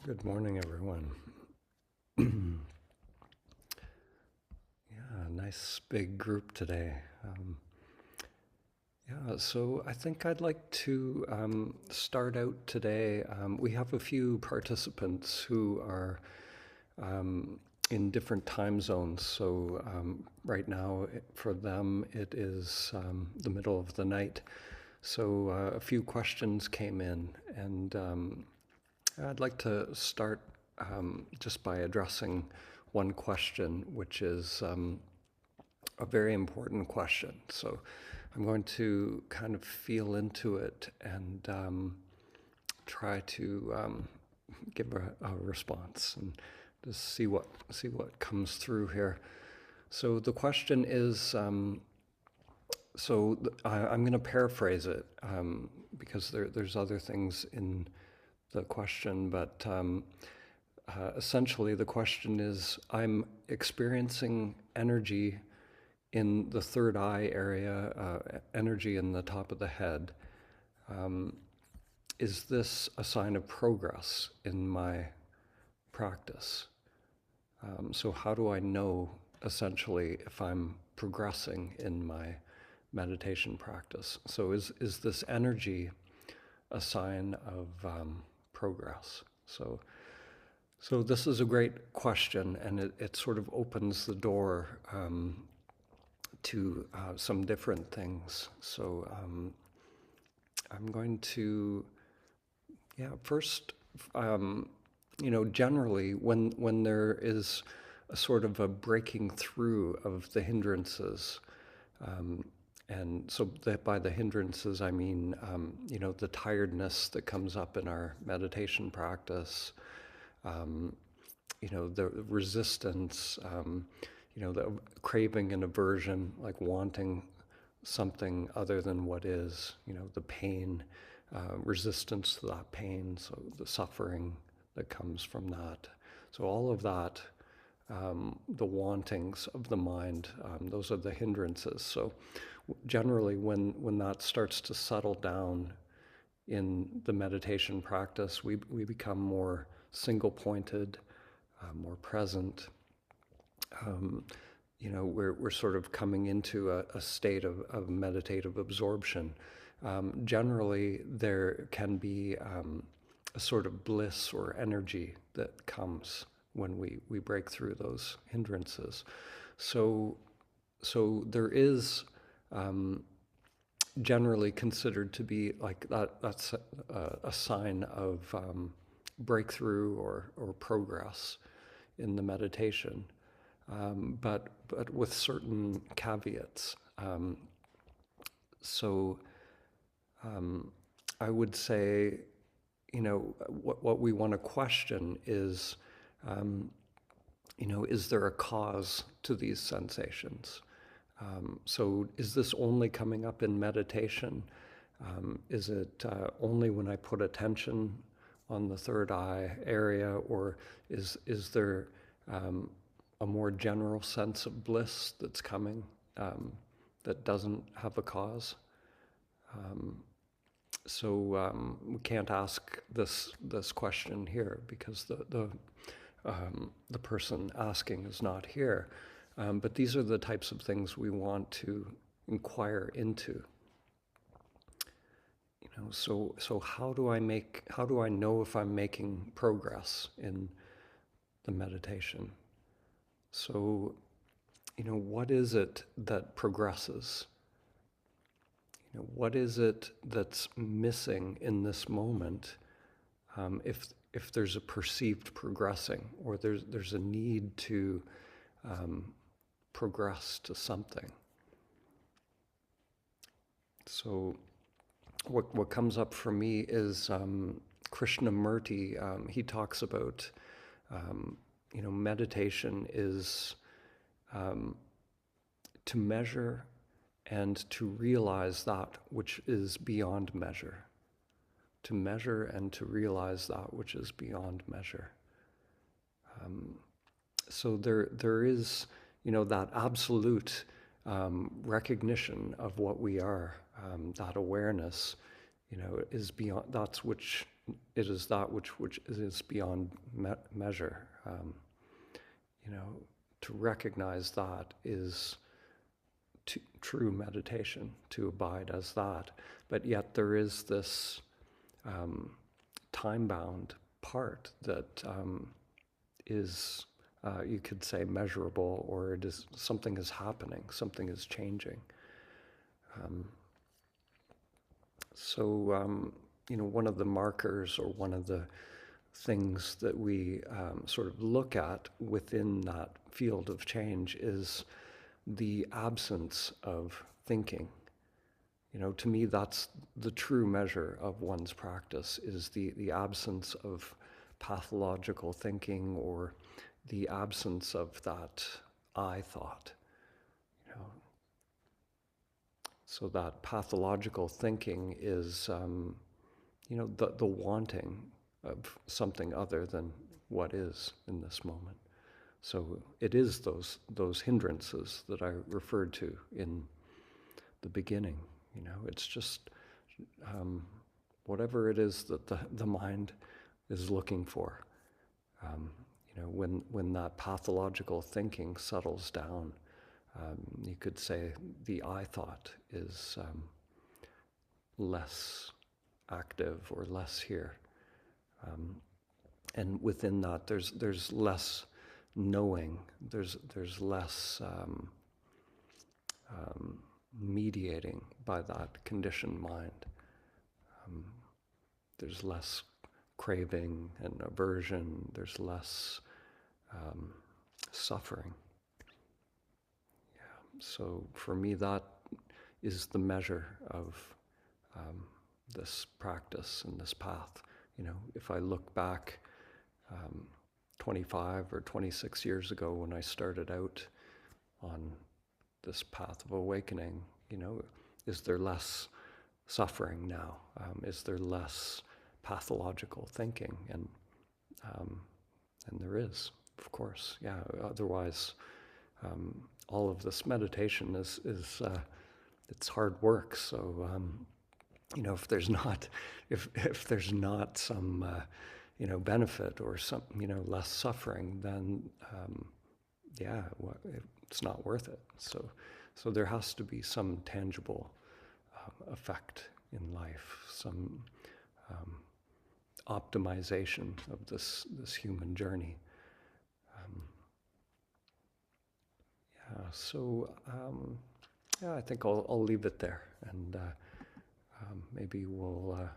Good morning, everyone. Yeah, nice big group today. So I think I'd like to start out today. We have a few participants who are in different time zones. So right now, for them, it is the middle of the night. So a few questions came in, and I'd like to start just by addressing one question, which is a very important question. So I'm going to kind of feel into it and try to give a response and just see what comes through here. So the question is, I'm going to paraphrase it because there's other things in the question, but essentially the question is, I'm experiencing energy in the third eye area, energy in the top of the head. Is this a sign of progress in my practice? So how do I know, essentially, if I'm progressing in my meditation practice? So is this energy a sign of progress? So this is a great question, and it sort of opens the door to some different things. So I'm going to, first, generally when there is a sort of a breaking through of the hindrances, and so that by the hindrances I mean, the tiredness that comes up in our meditation practice, the resistance, the craving and aversion, like wanting something other than what is, the pain, resistance to that pain, so the suffering that comes from that. So all of that, the wantings of the mind, those are the hindrances. So generally when that starts to settle down in the meditation practice, we become more single-pointed, more present. We're sort of coming into a state of meditative absorption. Generally, there can be a sort of bliss or energy that comes when we break through those hindrances. So there is generally considered to be like that's a sign of breakthrough or progress in the meditation, but with certain caveats. I would say, what we want to question is, is there a cause to these sensations? So is this only coming up in meditation? Is it only when I put attention on the third eye area, or is there a more general sense of bliss that's coming that doesn't have a cause? We can't ask this question here because the person asking is not here. But these are the types of things we want to inquire into. So how do I know if I'm making progress in the meditation? So, what is it that progresses? What is it that's missing in this moment? If there's a perceived progressing, or there's a need to progress to something. So what comes up for me is Krishnamurti. He talks about meditation is to measure and to realize that which is beyond measure. To measure and to realize that which is beyond measure. So there is, that absolute recognition of what we are, that awareness, is beyond. That's which it is that which is beyond measure. You know, to recognize that is true meditation, to abide as that. But yet there is this time-bound part that is, you could say, measurable, or it is something is happening, something is changing. So, one of the markers, or one of the things that we sort of look at within that field of change is the absence of thinking. To me, that's the true measure of one's practice, is the absence of pathological thinking, or the absence of that I thought. You know, so that pathological thinking is, the wanting of something other than what is in this moment. So it is those hindrances that I referred to in the beginning. It's just whatever it is that the mind is looking for. When that pathological thinking settles down, you could say the I thought is less active or less here. And within that, there's less knowing. There's less mediating by that conditioned mind. There's less craving and aversion. There's less suffering. Yeah. So for me, that is the measure of this practice and this path. If I look back 25 or 26 years ago when I started out on this path of awakening, is there less suffering now? Is there less pathological thinking? And there is, of course. Yeah. Otherwise, all of this meditation is it's hard work. So if there's not some benefit, or some less suffering, then it's not worth it. So there has to be some tangible effect in life, some optimization of this human journey. I think I'll leave it there, and maybe we'll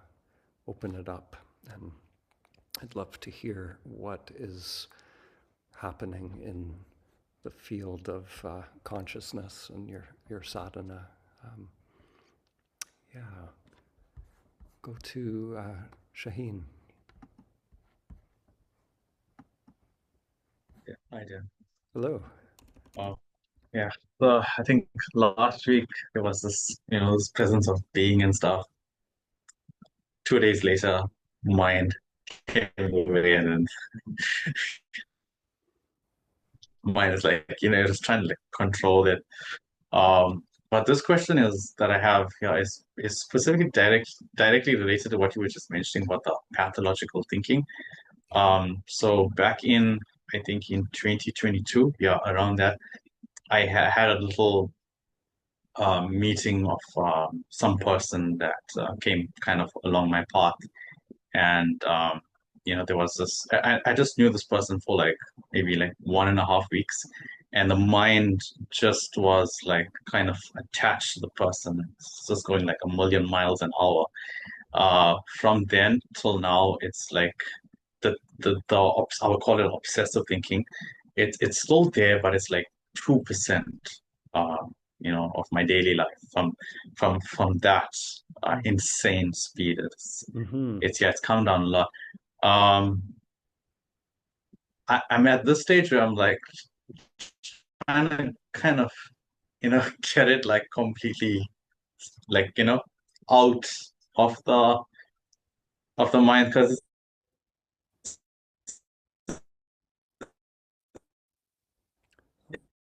open it up. And I'd love to hear what is happening in the field of consciousness and your sadhana. Go to Shaheen. Yeah, I do. Hello. Wow. Yeah. So I think last week there was this presence of being and stuff. 2 days later, mind came away, and then mind is like, just trying to like control it. But this question is that I have here is specifically directly related to what you were just mentioning about the pathological thinking. So back in, I think in 2022, yeah, around that, I had a little meeting of some person that came kind of along my path, and there was this. I just knew this person for like maybe like 1.5 weeks, and the mind just was like kind of attached to the person. It's just going like a million miles an hour. From then till now, it's like I would call it obsessive thinking. It's still there, but it's like 2%, of my daily life from that insane speed. Mm-hmm. It's come down a lot. Um, I'm at this stage where I'm like trying to kind of get it like completely like out of the mind, because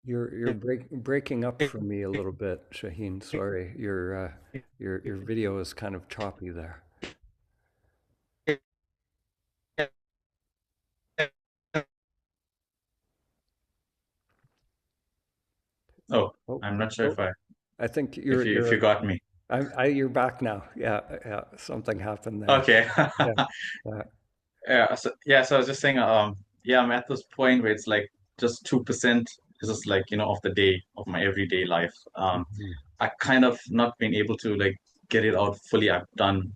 You're breaking up for me a little bit, Shaheen. Sorry, your video is kind of choppy there. Oh, Oh, I'm not sure oh, I think if you got me. you're back now. Yeah, yeah, something happened there. Okay. Yeah, yeah. So I was just saying, yeah, I'm at this point where it's like just 2% is just like, of the day of my everyday life. Mhm, I kind of not been able to like get it out fully. I've done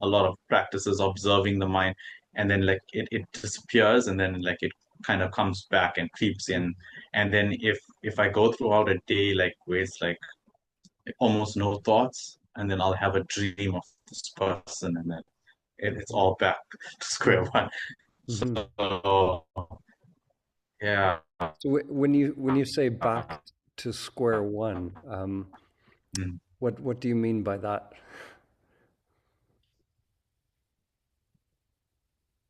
a lot of practices observing the mind, and then like it disappears, and then like it kind of comes back and creeps in. And then if I go throughout a day like where it's like almost no thoughts, and then I'll have a dream of this person, and then it's mhm, all back to square mhm, one. mhm. So yeah. So when you say back to square one, Mm. what do you mean by that?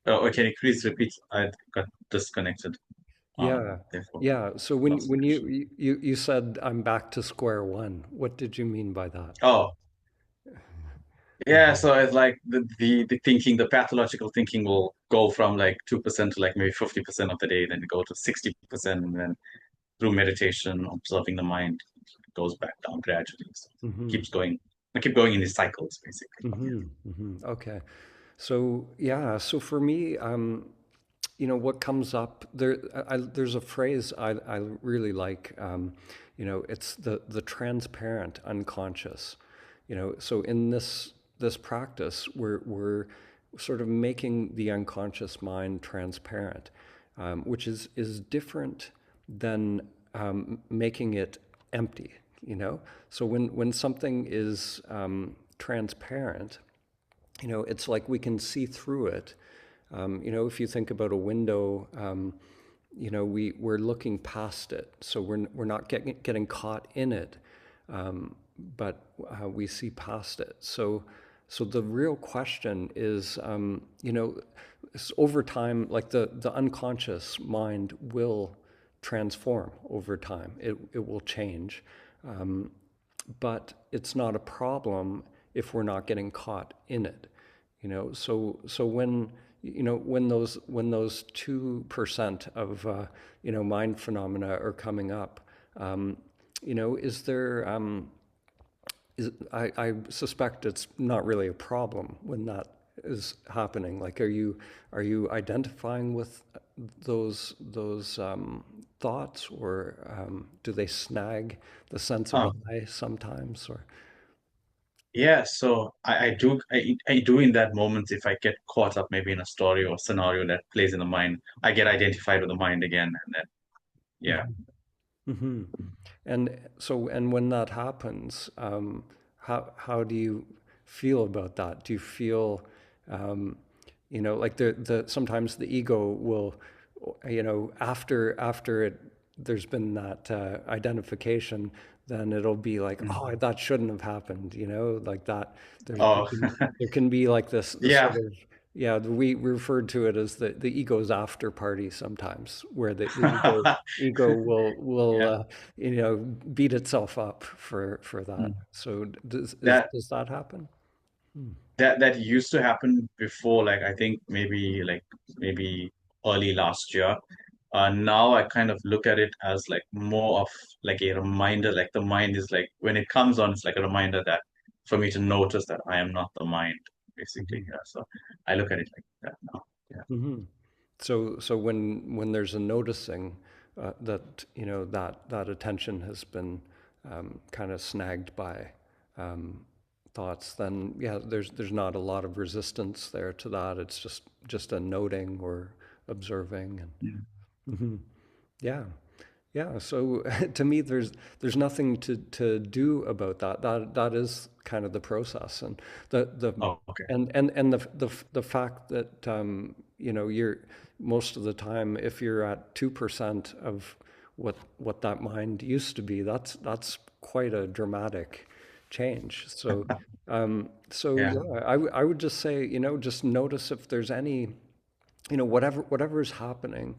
Can you please repeat? I got disconnected. Yeah, Therefore, yeah. So lost the when question. you said I'm back to square one, what did you mean by that? Oh, yeah. Mhm, So it's like the thinking, the pathological thinking will go from like 2% to like maybe 50% of the day, then go to 60%, and then through meditation, observing the mind, it goes back down gradually. So mhm, keeps going. I keep going in these cycles, basically. mhm, mhm. Okay. So yeah, so for me, what comes up there, there's a phrase I really like. It's the transparent unconscious. So in this practice, we're sort of making the unconscious mind transparent, which is different than making it empty. So when something is transparent, it's like we can see through it. If you think about a window, we're looking past it, so we're not getting caught in it, but we see past it. So the real question is, over time, like the unconscious mind will transform over time. It will change, but it's not a problem if we're not getting caught in it. So when those 2% of mind phenomena are coming up, is there I suspect it's not really a problem when that is happening. Like, are you identifying with those thoughts, or do they snag the sense of Huh. I sometimes? Or Yeah, so I do in that moment if I get caught up maybe in a story or scenario that plays in the mind, I get identified with the mind again, and then yeah. hmm and when that happens, how do you feel about that? Do you feel, um, like the sometimes the ego will, after there's been that identification, then it'll be like, Mm. oh, that shouldn't have happened, like that. Oh, There can be like this sort yeah. of, yeah, we referred to it as the ego's after party sometimes, where the ego will Yeah. beat itself up for that. Mm. So That does that happen? that used to happen before, like I think maybe early last year. Now I kind of look at it as like more of like a reminder, like the mind is like when it comes on, it's like a reminder that for me to notice that I am not the mind, basically. Hmm Yeah. So I look at it like that now. Yeah. hmm So when there's a noticing that that attention has been kind of snagged by um, thoughts, then yeah, there's not a lot of resistance there to that. It's just a noting or observing, and Mm. yeah, yeah. So to me, there's nothing to do about that. That is kind of the process, and the Oh, okay. and the fact that you're most of the time, if you're at 2% of what that mind used to be, that's quite a dramatic change. So Yeah. yeah, I would just say, just notice if there's any, whatever's happening,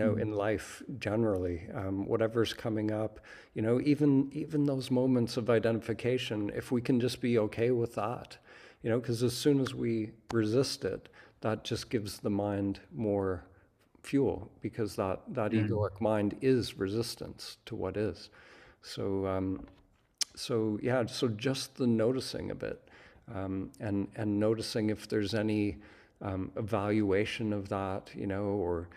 Mm. in life generally, whatever's coming up, even those moments of identification, if we can just be okay with that, because as soon as we resist it, that just gives the mind more fuel, because that Mm. egoic mind is resistance to what is. So so yeah, so just the noticing of it, and noticing if there's any evaluation of that, or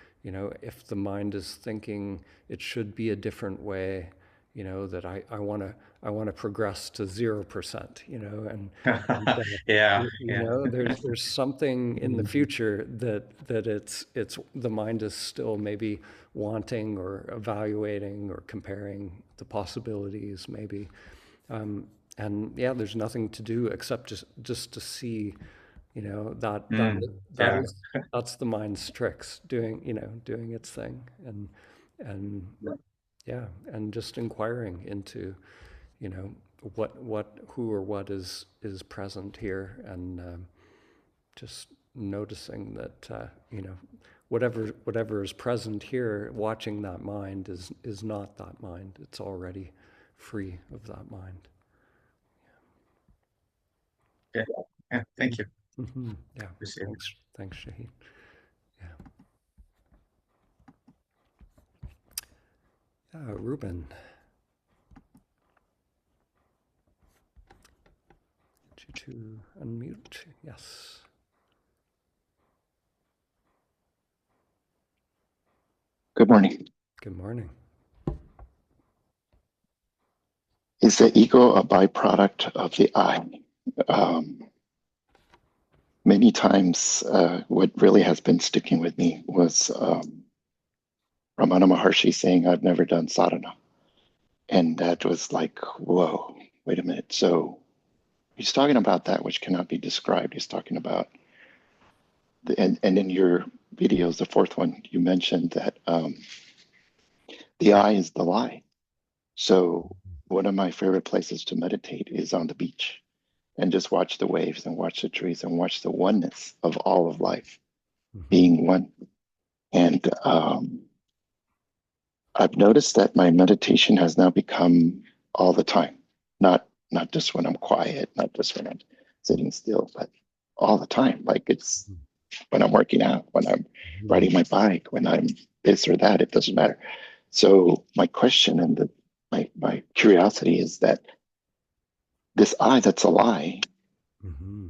if the mind is thinking it should be a different way, that I want to progress to 0%, and Yeah, yeah. there's something in the Mm. future that it's the mind is still maybe wanting or evaluating or comparing the possibilities maybe, and yeah, there's nothing to do except just to see, Mm. that Yeah. is that's the mind's tricks doing, doing its thing, and yeah, and just inquiring into, you know, what who or what is present here, and just noticing that, whatever is present here, watching that mind is not that mind. It's already free of that mind. Yeah. Yeah. Thank you. Yeah, Appreciate it. thanks, Shahid. Yeah, Ruben, get you to unmute. Yes. Good morning. Good morning. Is the ego a byproduct of the I? Um, Many times, what really has been sticking with me was Ramana Maharshi saying, I've never done sadhana. And that was like, whoa, wait a minute. So he's talking about that which cannot be described. He's talking about, and in your videos, the fourth one, you mentioned that the I is the lie. So one of my favorite places to meditate is on the beach and just watch the waves and watch the trees and watch the oneness of all of life Mm-hmm. being one. And I've noticed that my meditation has now become all the time, not just when I'm quiet, not just when I'm sitting still, but all the time. Like it's when I'm working out, when I'm Mm-hmm. riding my bike, when I'm this or that, it doesn't matter. So my question and my curiosity is that this I that's a lie Mm-hmm.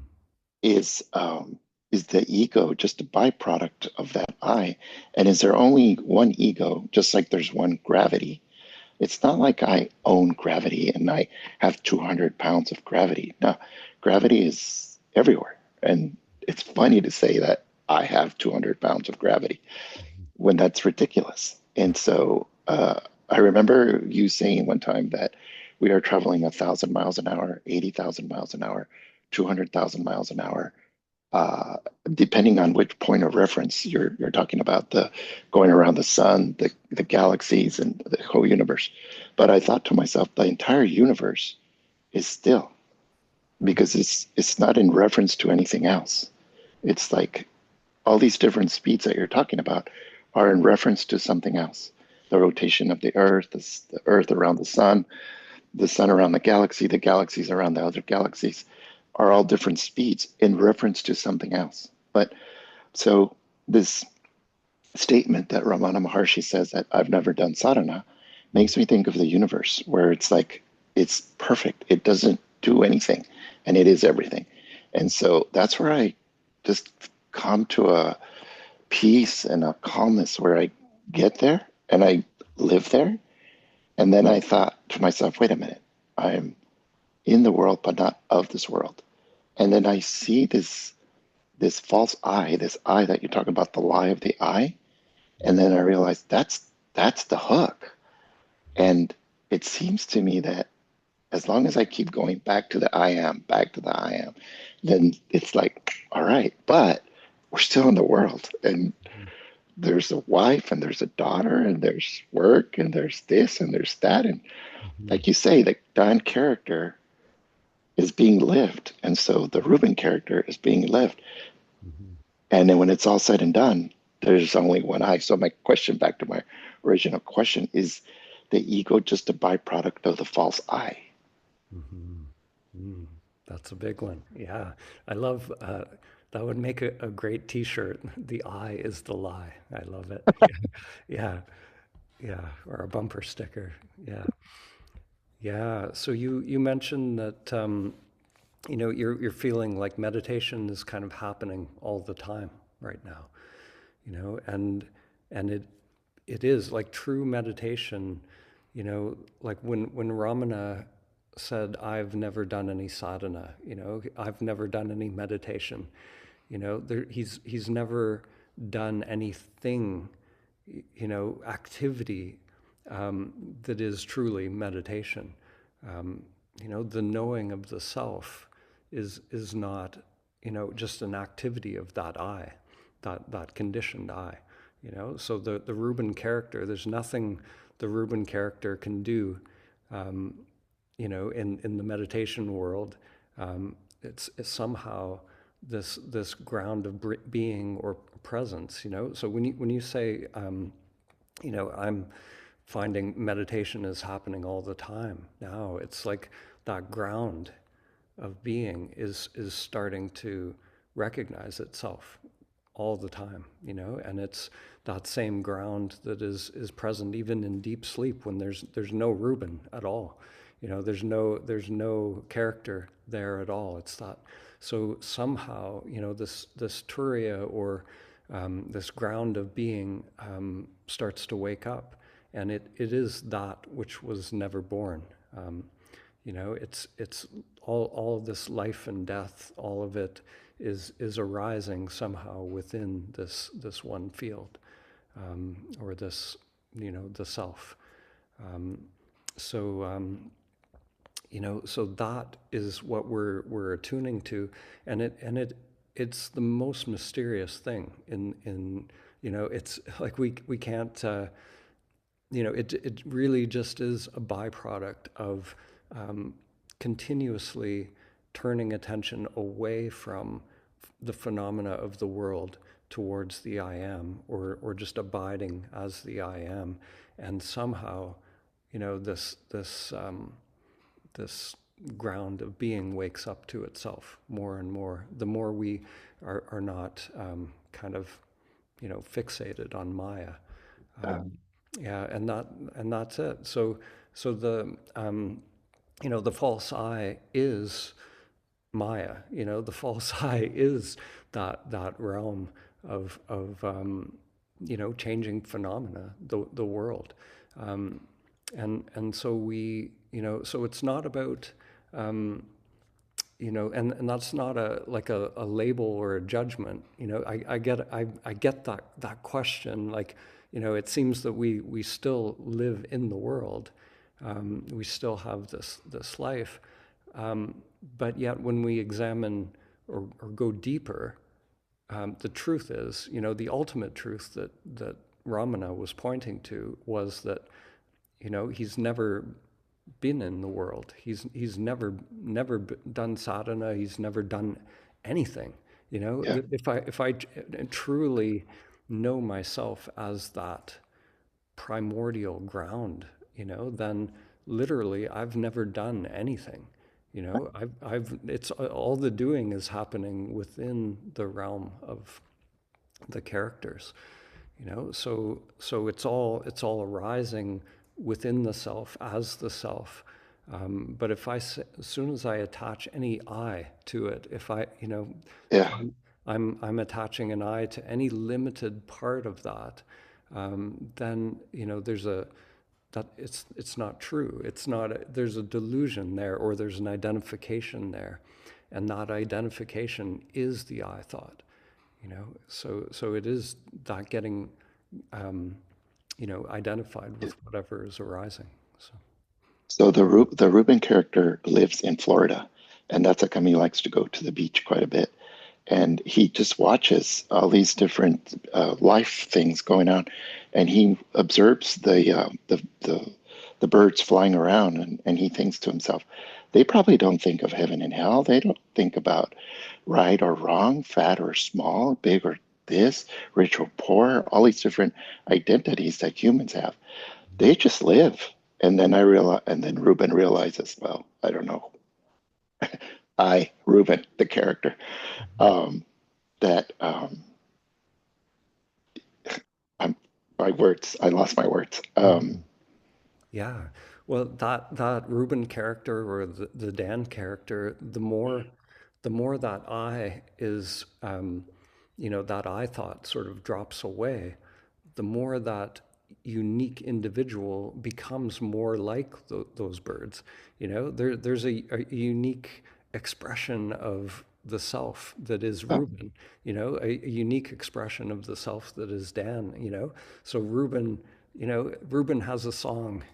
is the ego just a byproduct of that I? And is there only one ego, just like there's one gravity? It's not like I own gravity and I have 200 pounds of gravity. No, gravity is everywhere. And it's funny to say that I have 200 pounds of gravity when that's ridiculous. And so I remember you saying one time that we are traveling 1,000 miles an hour, 80,000 miles an hour, 200,000 miles an hour, depending on which point of reference you're talking about, the going around the sun, the galaxies, and the whole universe. But I thought to myself, the entire universe is still because it's not in reference to anything else. It's like all these different speeds that you're talking about are in reference to something else. The rotation of the Earth around the sun around the galaxies around the other galaxies are all different speeds in reference to something else. But so this statement that Ramana Maharshi says that I've never done sadhana makes me think of the universe where it's like it's perfect. It doesn't do anything and it is everything. And so that's where I just come to a peace and a calmness where I get there and I live there. And then I thought to myself, wait a minute, I'm in the world, but not of this world. And then I see this false I, this I that you're talking about, the lie of the I. And then I realized that's the hook. And it seems to me that as long as I keep going back to the I am, back to the I am, then it's like, all right, but we're still in the world. And there's a wife and there's a daughter and there's work and there's this and there's that. And Mm-hmm. like you say, the Don character is being lived. And so the Reuben character is being lived. Mm-hmm. And then when it's all said and done, there's only one I. So my question back to my original question is the ego just a byproduct of the false I? Mm-hmm. Mm. That's a big one. Yeah, I love That would make a great T-shirt. The I is the lie. I love it. Yeah, yeah, or a bumper sticker. Yeah, yeah. So you mentioned that you're feeling like meditation is kind of happening all the time right now. And it is like true meditation. Like when Ramana said, "I've never done any sadhana," I've never done any meditation. He's never done anything, activity that is truly meditation. The knowing of the self is not, just an activity of that I, that conditioned I. So the Reuben character, there's nothing the Reuben character can do, in the meditation world. It's somehow this ground of being or presence. So when you say, I'm finding meditation is happening all the time now, it's like that ground of being is starting to recognize itself all the time, and it's that same ground that is present even in deep sleep when there's no Reuben at all. There's no character there at all. It's that. So somehow, this Turiya, or this ground of being, starts to wake up, and it is that which was never born. It's all this life and death, all of it is arising somehow within this one field, or this, the self. So that is what we're attuning to, and it's the most mysterious thing. It's like we can't. It really just is a byproduct of continuously turning attention away from the phenomena of the world towards the I am, or just abiding as the I am, and somehow, this ground of being wakes up to itself more and more. The more we are not kind of, fixated on Maya. Yeah, and that's it. So the false I is Maya. The false I is that realm of changing phenomena, the world, and so so it's not about, and that's not a label or a judgment. I get that question. Like, it seems that we still live in the world. We still have this life. But yet when we examine or go deeper, the truth is, the ultimate truth that Ramana was pointing to was that, he's never been in the world. He's never done sadhana. He's never done anything. Yeah. If I truly know myself as that primordial ground, then literally I've never done anything. It's all the doing is happening within the realm of the characters. So it's all arising within the self as the self. But as soon as I attach any I to it, if Yeah. I'm attaching an I to any limited part of that, then it's not true. There's a delusion there, or there's an identification there, and that identification is the I thought. So it is that getting identified with whatever is arising. So the Reuben character lives in Florida, and that's how come he likes to go to the beach quite a bit. And he just watches all these different life things going on, and he observes the birds flying around, and he thinks to himself, they probably don't think of heaven and hell. They don't think about right or wrong, fat or small, big or this, rich or poor, all these different identities that humans have. They just live. And then Reuben realizes, well, I don't know. Reuben, the character. Um, that I'm my words. I lost my words. Mhm. Yeah. Well, that Reuben character or the Dan character, the more that I is, that I thought sort of drops away, the more that unique individual becomes more like those birds. There's a unique expression of the self that is Oh, Reuben, a unique expression of the self that is Dan, So Reuben has a song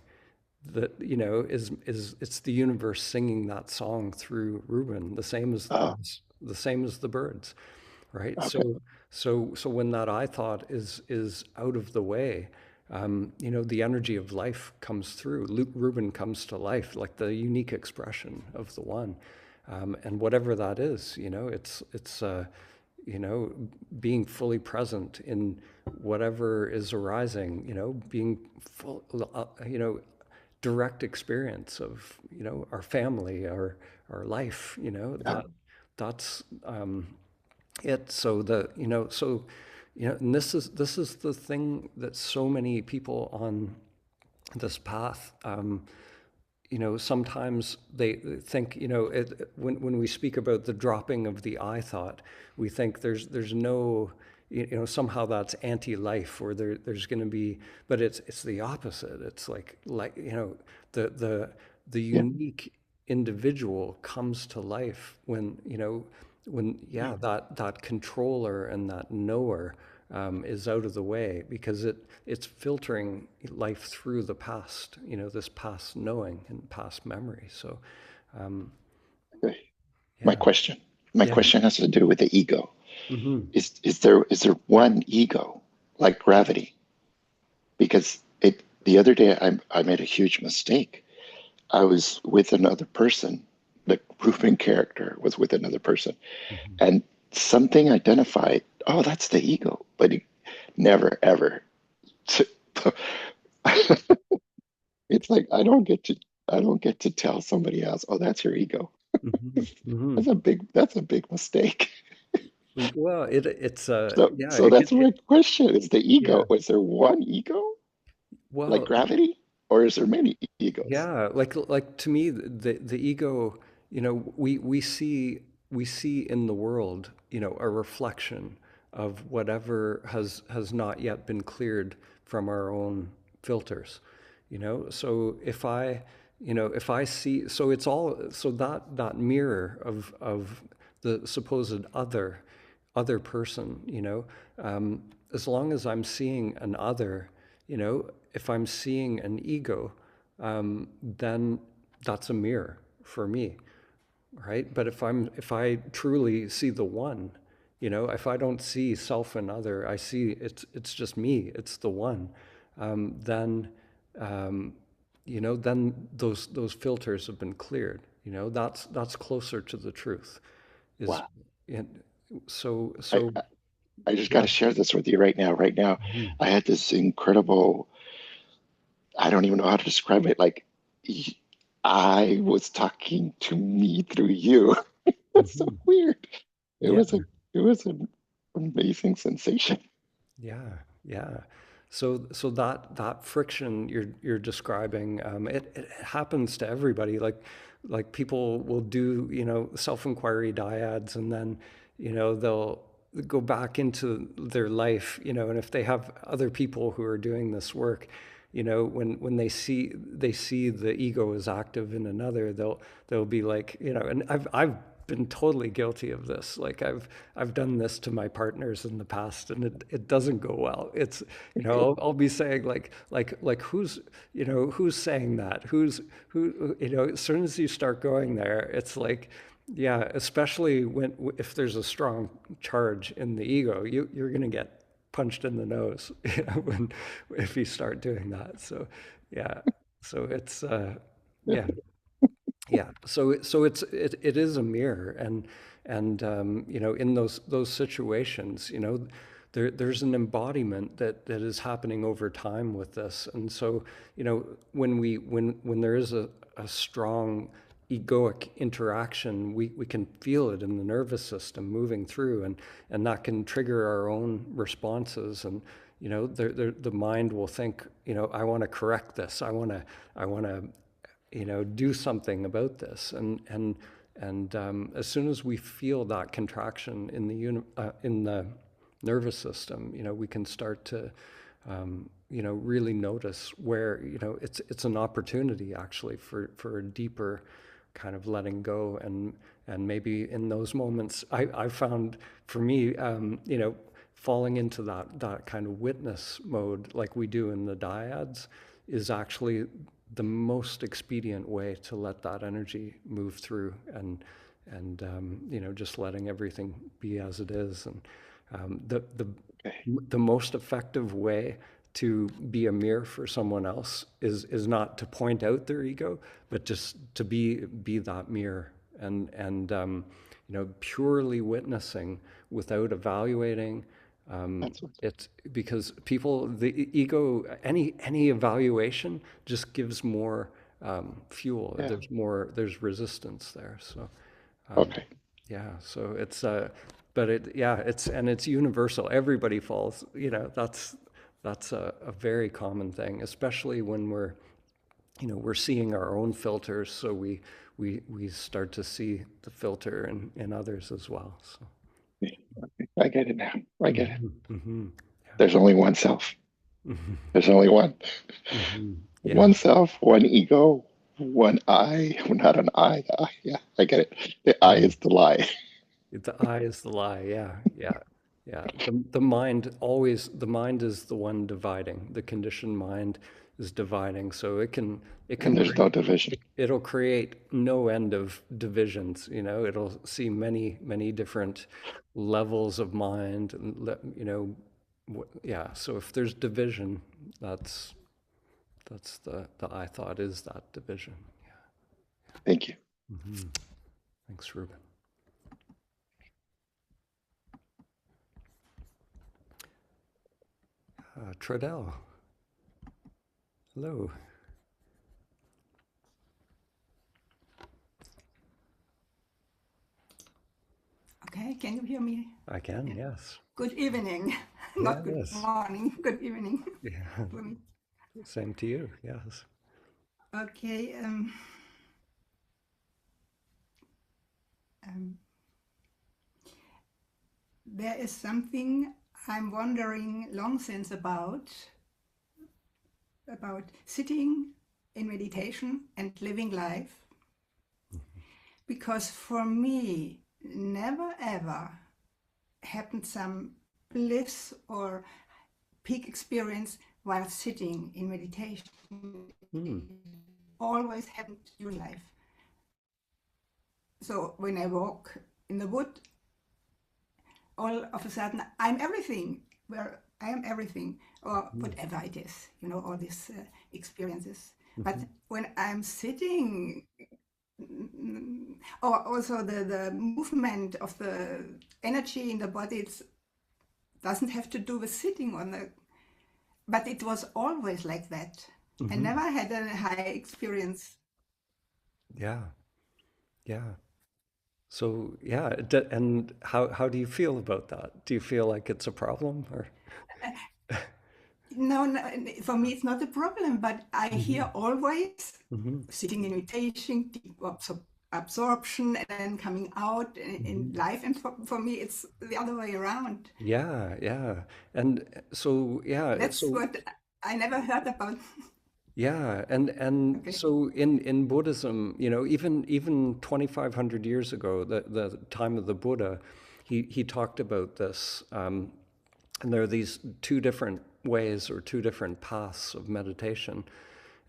that is it's the universe singing that song through Reuben, oh, the same as the birds, right? okay. So when that I thought is out of the way, the energy of life comes through. Reuben comes to life, like the unique expression of the one, and whatever that is, it's being fully present in whatever is arising, being full, direct experience of, our family, our life, Yeah. that's it. And this is the thing that so many people on this path, sometimes they think, when we speak about the dropping of the I thought, we think there's no, somehow that's anti-life, or there's going to be, but it's the opposite. It's like the Yeah. unique individual comes to life when yeah, that controller and that knower is out of the way, because it's filtering life through the past, this past knowing and past memory. So Okay. My yeah, question. My yeah. question has to do with the ego. Hmm. Is there one ego like gravity? Because the other day I made a huge mistake. I was with another person. The Reuben character was with another person, Hmm. and something identified. Oh, that's the ego, but it never ever. It's like I don't get to tell somebody else. Oh, that's your ego. Hmm. Hmm. That's a big mistake. Well, it's So yeah, so that's my question. Is the yeah. ego? Is there one ego like Well, gravity, or is there many egos? yeah, like to me, the ego, we see in the world, a reflection of whatever has not yet been cleared from our own filters, So if I see, so it's all, so that mirror of the supposed other person, as long as I'm seeing an other, if I'm seeing an ego, then that's a mirror for me, right? But if I truly see the one, if I don't see self and other, I see it's just me, it's the one, then um, then those filters have been cleared. That's closer to the truth. Is Wow. it, so I, so I I just got yeah. to share this with you right now. Right now, Mhm. I had this incredible, I don't even know how to describe it. Like, y- I was talking to me through you. It's so Mhm. weird. It Yeah. was a, it was an amazing sensation. Yeah, yeah. So that friction you're describing, it happens to everybody. Like people will do, self-inquiry dyads, and then, they'll go back into their life, and if they have other people who are doing this work, when they see the ego is active in another, they'll be like, and I've been totally guilty of this. Like I've done this to my partners in the past, and it doesn't go well. It's, I'll be saying like who's saying that, who, as soon as you start going there, it's like, yeah, especially if there's a strong charge in the ego, you're going to get punched in the nose, if you start doing that. So yeah, so it's yeah, yeah. So it is a mirror, and in those situations, there's an embodiment that is happening over time with this. And so, when there is a strong egoic interaction, we can feel it in the nervous system moving through, and that can trigger our own responses. And the mind will think, I want to correct this. I want to do something about this. And as soon as we feel that contraction in the nervous system, we can start to really notice where it's an opportunity actually for a deeper kind of letting go. And maybe in those moments, I found for me, falling into that kind of witness mode like we do in the Diads is actually the most expedient way to let that energy move through, and just letting everything be as it is. And the most effective way to be a mirror for someone else is not to point out their ego, but just to be that mirror, and purely witnessing without evaluating. It's because the ego, any evaluation just gives more fuel. Yeah. There's resistance there. So Okay. yeah, so it's but it's universal. Everybody falls. That's a very common thing, especially when we're seeing our own filters. So we start to see the filter in others as well. So. I get it now. I get it. Mm-hmm. Yeah. There's only one self. Mm-hmm. There's only one. Mm-hmm. Yeah. One self, one ego, one I. Not an I. The I. Yeah, I get it. The I is the lie. The I is the lie. Yeah, yeah, yeah. The mind is the one dividing. The conditioned mind is dividing, so it can And there's no division. it'll create no end of divisions. It'll see many different levels of mind, and yeah. So if there's division, that's the I thought is that division. Yeah. Thank you. Mm-hmm. Thanks, Ruben. Tradell. Hello. Okay, can you hear me? I can, yes. Good evening. Not good Yes. morning, good evening. Yeah. for me. Same to you, yes. Okay, there is something I'm wondering long since about sitting in meditation and living life. Because for me, never ever happened some bliss or peak experience while sitting in meditation. Always happened during life. So when I walk in the wood, all of a sudden I'm everything, where I am everything, or whatever it is, all these experiences. But when I'm sitting, or also the movement of the energy in the body, it doesn't have to do with sitting but it was always like that. I never had a high experience. Yeah, yeah. So yeah, and how do you feel about that? Do you feel like it's a problem, or? No, for me it's not a problem, but I hear always sitting in meditation, deep absorption, and then coming out in life. And for me, it's the other way around. Yeah, yeah. And so, yeah. That's what I never heard about. Yeah, and Okay. so in Buddhism, even 2,500 years ago, the time of the Buddha, he talked about this, and there are these two different ways or two different paths of meditation.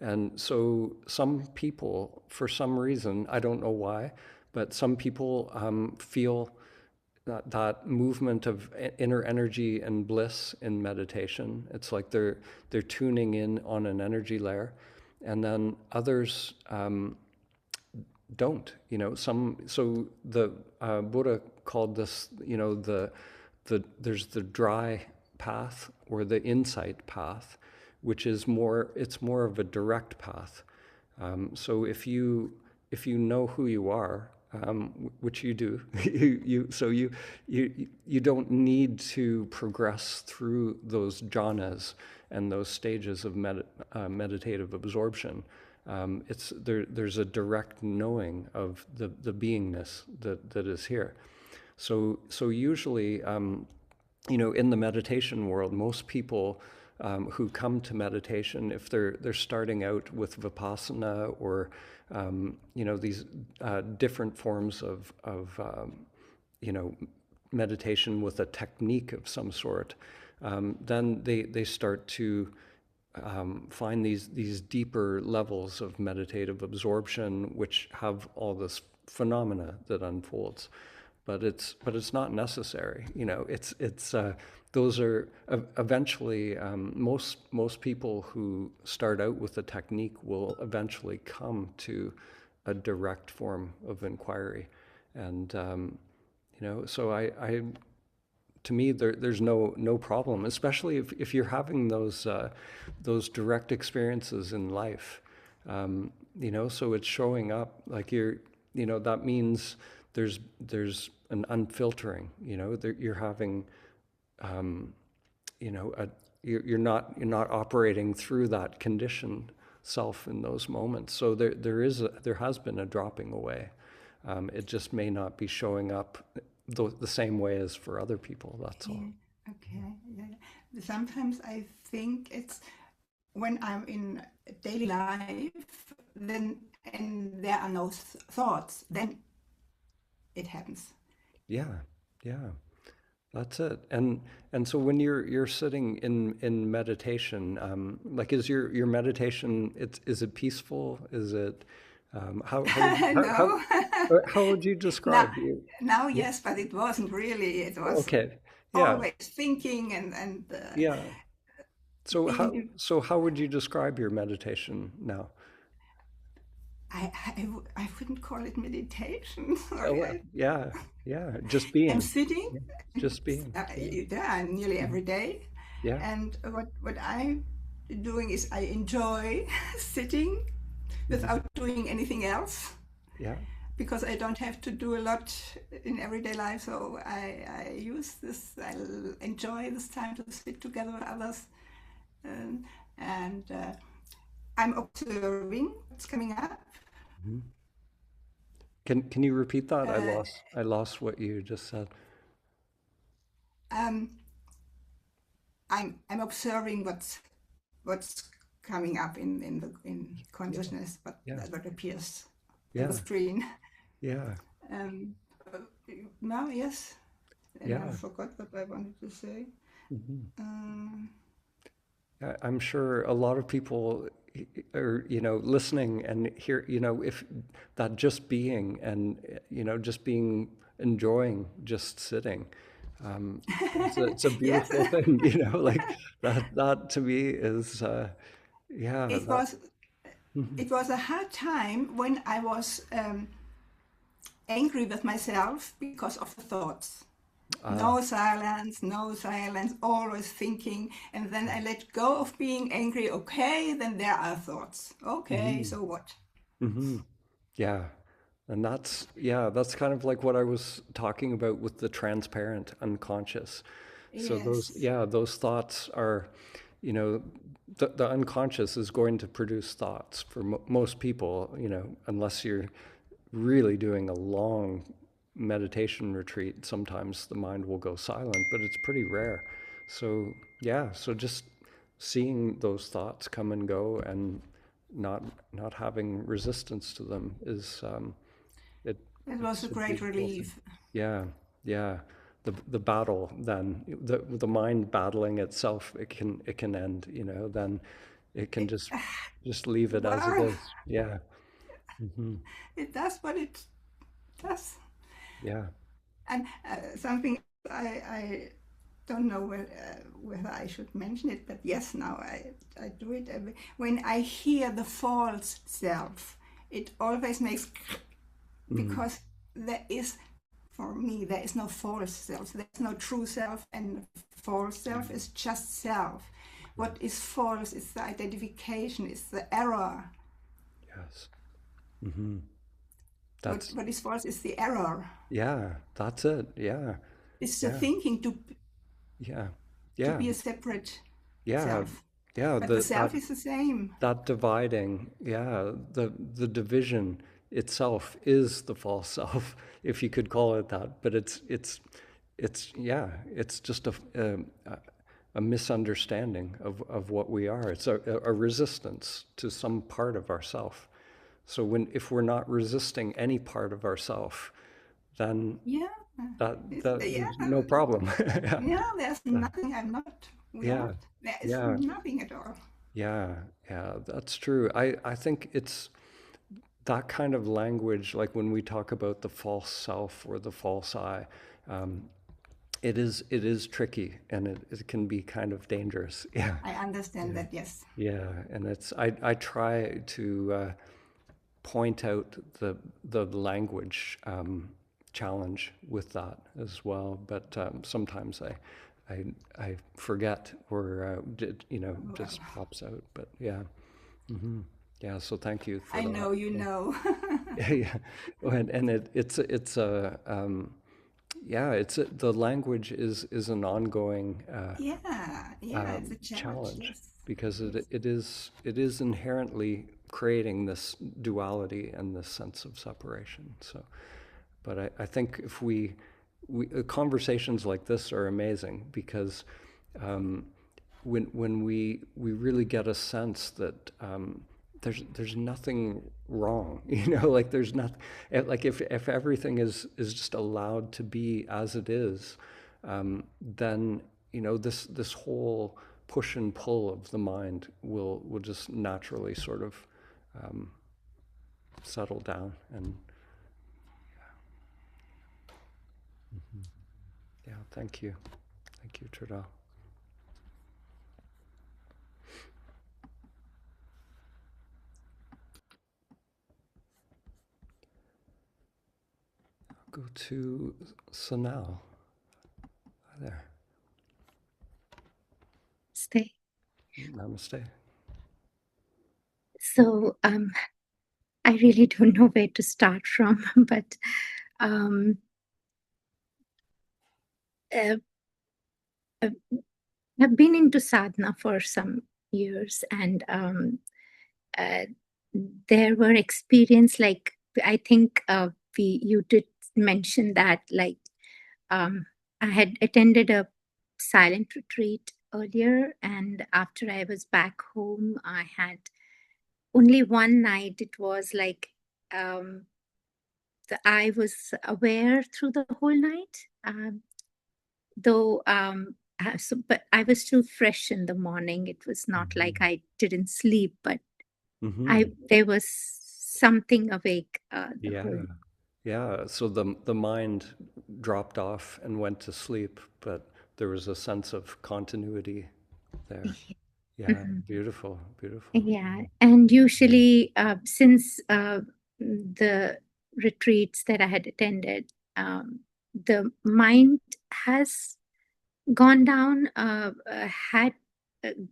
And so some people, for some reason, I don't know why, but some people feel that movement of inner energy and bliss in meditation. It's like they're tuning in on an energy layer, and then others don't. So the Buddha called this, there's the dry path or the insight path, which is more of a direct path. So if if you know who you are, which you do, you don't need to progress through those jhanas and those stages of meditative absorption. There's a direct knowing of the beingness that is here. So usually, in the meditation world, most people who come to meditation, if they're starting out with vipassana or these different forms of meditation with a technique of some sort, then they start to find these deeper levels of meditative absorption, which have all this phenomena that unfolds. But it's not necessary. Those are eventually most people who start out with a technique will eventually come to a direct form of inquiry, and so I to me there's no problem, especially if you're having those direct experiences in life. So it's showing up like that means there's an unfiltering. You're having you're not operating through that conditioned self in those moments. So there has been a dropping away. It just may not be showing up the same way as for other people. That's all. Okay. Yeah. Sometimes I think it's when I'm in daily life, then and there are no thoughts, then it happens. Yeah. That's it. And so when you're sitting in meditation, like is your meditation, is it peaceful? Is it how No. how would you describe you? Now, yes, but it wasn't really. It was Okay. Yeah. always thinking and Yeah. So being. how would you describe your meditation now? I wouldn't call it meditation. Oh, Sorry. yeah. Just I'm being. sitting. Yeah, just being. Yeah, nearly every day. Yeah. And what I'm doing is I enjoy sitting without doing anything else, Yeah. because I don't have to do a lot in everyday life. So I use this, I enjoy this time to sit together with others. And I'm observing what's coming up. Can you repeat that? Uh, I lost what you just said. um, I'm observing what's coming up in consciousness, Yeah. what appears on Yeah. the screen. Yeah. Um, Now, yes, and I Yeah. forgot what I wanted to say. Um, I'm sure a lot of people are, listening and hear, if that just being and, just being, enjoying just sitting. It's a yes, beautiful thing, like that to me is, yeah, it that, was it was a hard time when I was angry with myself because of the thoughts. No silence, always thinking. And then I let go of being angry. Okay, then there are thoughts. Okay, so what? yeah. And that's kind of like what I was talking about with the transparent unconscious. So Yes, those thoughts are, the unconscious is going to produce thoughts for most people, unless you're really doing a long meditation retreat. Sometimes the mind will go silent, but it's pretty rare. So so just seeing those thoughts come and go and not having resistance to them is it was it's a a great beautiful thing. relief. Yeah. The battle then, the mind battling itself, it can end, then it can just leave it as it Well, is. Yeah. it does what it does. Yeah. And something I don't know whether I should mention it, but yes, now I do it. When I hear the false self, it always makes because for me, there is no false self. There's no true self, and false self is just self. What is false is the identification, is the error. Yes. That's what is false is the error. yeah. That's it. Yeah. It's the Yeah. thinking Yeah. to Yeah. be a separate Yeah. self. Yeah. But the self is the same. That dividing, yeah, the division itself is the false self, if you could call it that. But it's just a misunderstanding of what we are. It's a resistance to some part of ourself. So if we're not resisting any part of ourself, then Yeah. there's no problem. Yeah. Yeah, there's nothing I'm not Yeah. without. There is Yeah. nothing at all. Yeah, that's true. I think it's that kind of language, like when we talk about the false self or the false I, it is tricky, and it can be kind of dangerous. Yeah, I understand that, yes. yeah, and I try to point out the language challenge with that as well, but sometimes I forget, or just pops out. But yeah. Yeah, so thank you for I that. know you know. Yeah, and it's the language is an ongoing Yeah, it's a challenge. Yes. because it is inherently creating this duality and this sense of separation. So, but I think if we conversations like this are amazing, because when we really get a sense that there's nothing wrong, like there's nothing, like if everything is just allowed to be as it is, then this whole push and pull of the mind will just naturally sort of settle down. And yeah, thank you, Trudel. Go to Sanal. Hi there. Stay. Namaste. So I really don't know where to start from, but I've been into sadhana for some years, and there were experiences like, I think you did mention that, like I had attended a silent retreat earlier, and after I was back home, I had only one night. It was like I was aware through the whole night, but I was still fresh in the morning. It was not like I didn't sleep, but there was something awake the whole. Yeah, so the mind dropped off and went to sleep, but there was a sense of continuity there. Yeah, beautiful. Yeah, and usually since the retreats that I had attended, the mind has gone down, had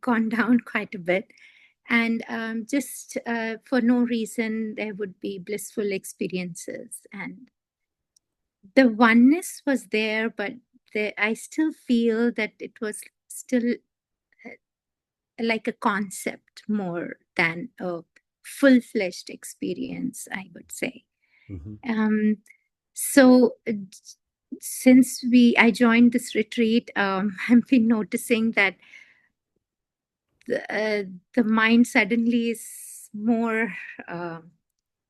gone down quite a bit. And just for no reason, there would be blissful experiences. And the oneness was there, but I still feel that it was still like a concept more than a full-fledged experience, I would say. So since I joined this retreat, I've been noticing that the mind suddenly is more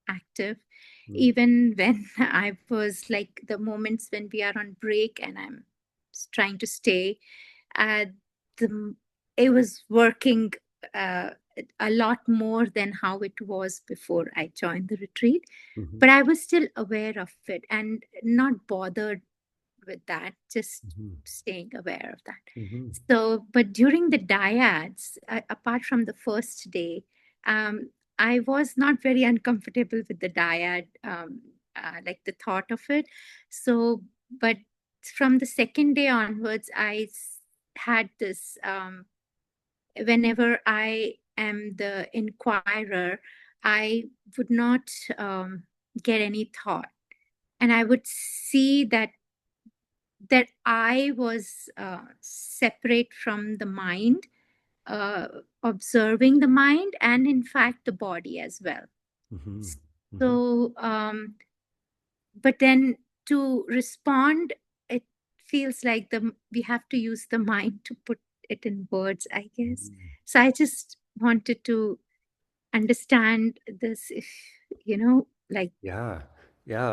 active. Even when I was like the moments when we are on break and I'm trying to stay, it was working a lot more than how it was before I joined the retreat. But I was still aware of it and not bothered with that, just staying aware of that. So, but during the Diads, apart from the first day, I was not very uncomfortable with the Dyad, like the thought of it. So, but from the second day onwards, I had this, whenever I am the inquirer, I would not get any thought. And I would see that I was separate from the mind, observing the mind, and in fact the body as well. Mm-hmm. So, but then to respond, it feels like we have to use the mind to put it in words, I guess. So I just wanted to understand this, if like. Yeah.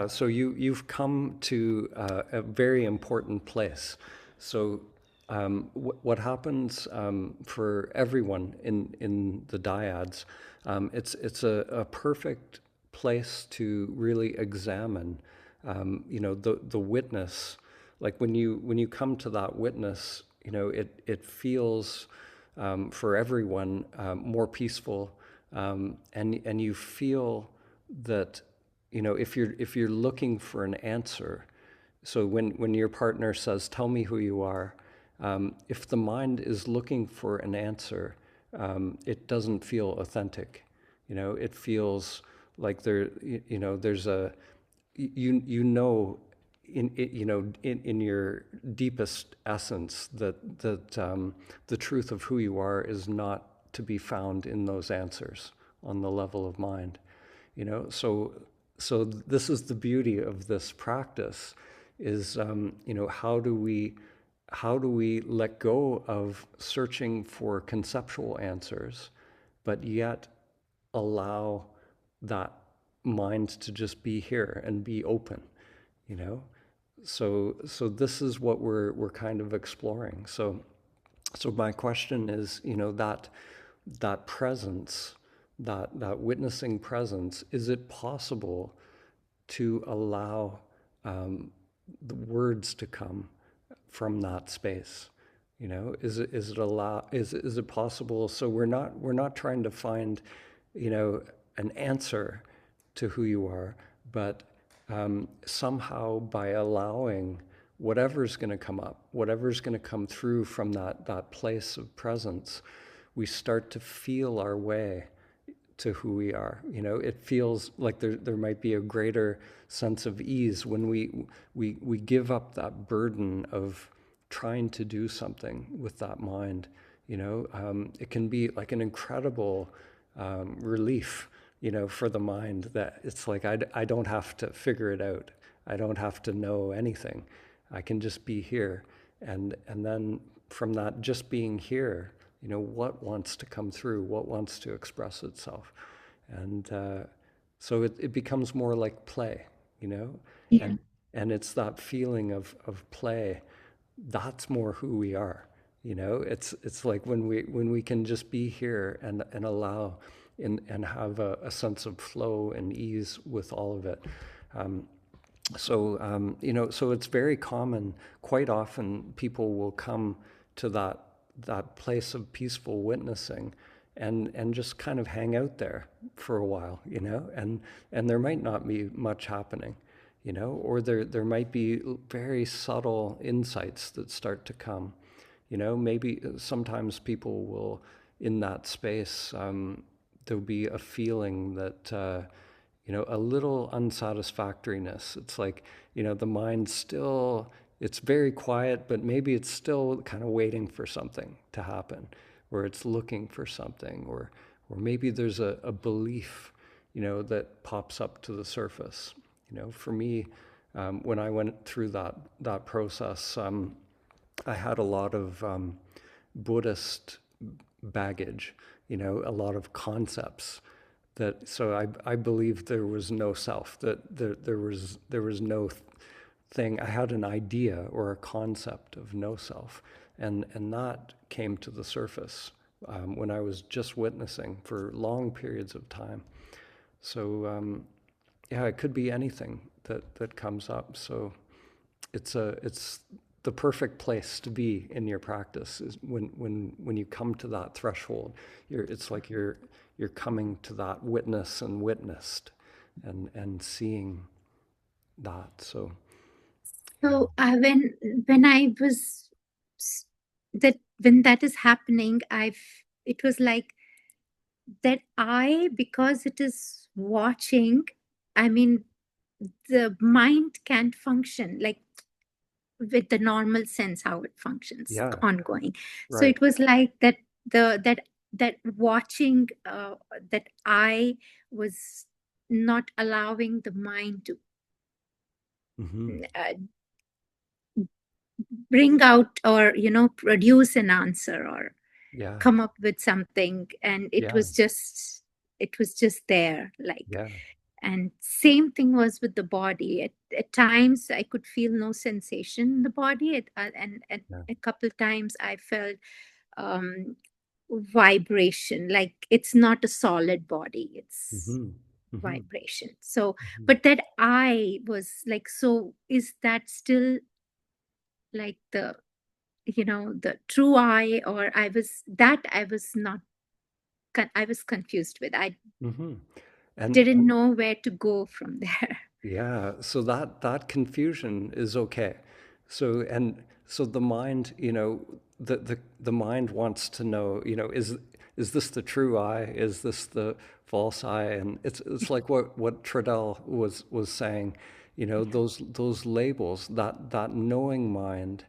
So you've come to a very important place. So what happens for everyone in the Diads, it's a perfect place to really examine, the witness. Like when you come to that witness, it feels for everyone more peaceful, and you feel that if you're looking for an answer. So when your partner says, "Tell me who you are," if the mind is looking for an answer, it doesn't feel authentic. It feels like there's a in your deepest essence that the truth of who you are is not to be found in those answers on the level of mind. So this is the beauty of this practice, is how do we let go of searching for conceptual answers, but yet allow that mind to just be here and be open. So this is what we're kind of exploring. So my question is, that presence, that witnessing presence, is it possible to allow the words to come from that space? Is it possible? So we're not trying to find, an answer to who you are, but somehow by allowing whatever's going to come up, whatever's going to come through from that place of presence, we start to feel our way to who we are. It feels like there might be a greater sense of ease when we give up that burden of trying to do something with that mind. It can be like an incredible relief, for the mind, that it's like I don't have to figure it out. I don't have to know anything. I can just be here, and then from that just being here, what wants to come through, what wants to express itself, and so it becomes more like play, Yeah. and it's that feeling of play. That's more who we are. It's like when we can just be here and allow and have a sense of flow and ease with all of it. So it's very common. Quite often, people will come to that place of peaceful witnessing, and just kind of hang out there for a while, and there might not be much happening, or there might be very subtle insights that start to come. Maybe sometimes people will, in that space, there'll be a feeling that, a little unsatisfactoriness. It's like, the mind still, it's very quiet, but maybe it's still kind of waiting for something to happen, or it's looking for something, or maybe there's a belief, that pops up to the surface. For me, when I went through that process, I had a lot of Buddhist baggage, a lot of concepts so I believed there was no self, that there was no thing. I had an idea or a concept of no self, and that came to the surface when I was just witnessing for long periods of time. So it could be anything that comes up. So it's the perfect place to be in your practice, is when you come to that threshold. It's like you're coming to that witness and witnessed, and seeing that. So when I was when that is happening, it was like that because it is watching, I mean, the mind can't function like with the normal sense how it functions Yeah. ongoing. So Right. it was like that watching that I was not allowing the mind to Mm-hmm. Bring out or produce an answer or Yeah. come up with something, and it Yeah. was just there, like. Yeah. And same thing was with the body. At times I could feel no sensation in the body, and Yeah. a couple times I felt um, vibration, like it's not a solid body, it's Mm-hmm. Mm-hmm. vibration. So, Mm-hmm. but that I was like, so is that still like the the true I, or I was not, I was confused with. I Mm-hmm. And didn't know where to go from there. yeah, so that confusion is okay. So the mind, the mind wants to know, is this the true I? Is this the false I? And it's like what Treadell was saying, those labels, that knowing mind,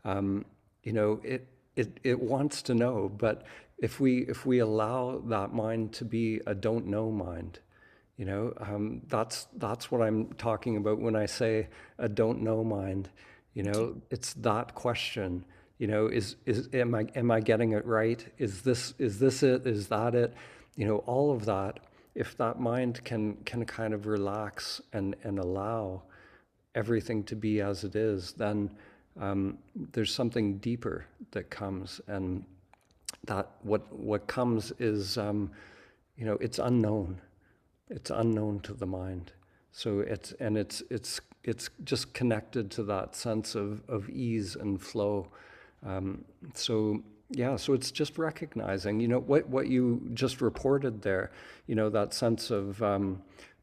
um, it wants to know, but if we allow that mind to be a don't know mind, that's what I'm talking about when I say a don't know mind. It's that question. Is am I getting it right? Is this it? Is that it? All of that. If that mind can kind of relax and allow everything to be as it is, then there's something deeper that comes, and that what comes is it's unknown. It's unknown to the mind. So it's just connected to that sense of ease and flow. So yeah, so it's just recognizing, what you just reported there, that sense of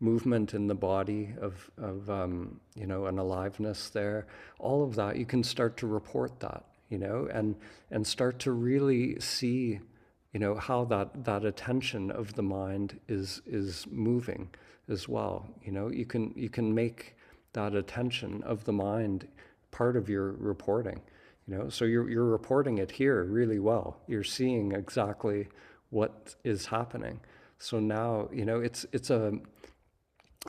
movement in the body, of an aliveness there, all of that, you can start to report that, and start to really see, how that attention of the mind is moving as well. You can make that attention of the mind part of your reporting. So you're reporting it here really well. You're seeing exactly what is happening. So now it's a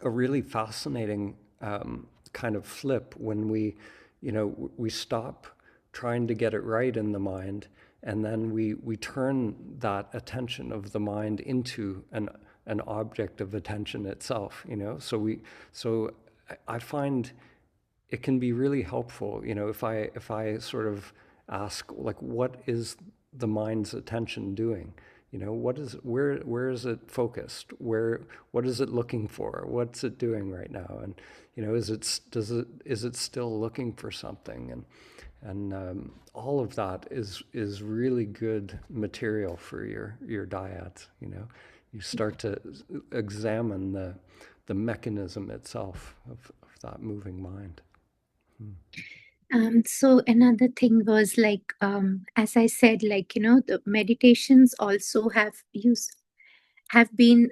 really fascinating kind of flip when we stop trying to get it right in the mind, and then we turn that attention of the mind into an object of attention itself. So I find it can be really helpful, if I sort of ask, like, what is the mind's attention doing? Where is it focused? What is it looking for? What's it doing right now? And is it still looking for something? And all of that is really good material for your Diads. You start to examine the mechanism itself of that moving mind. So another thing was like, as I said, like, the meditations also have been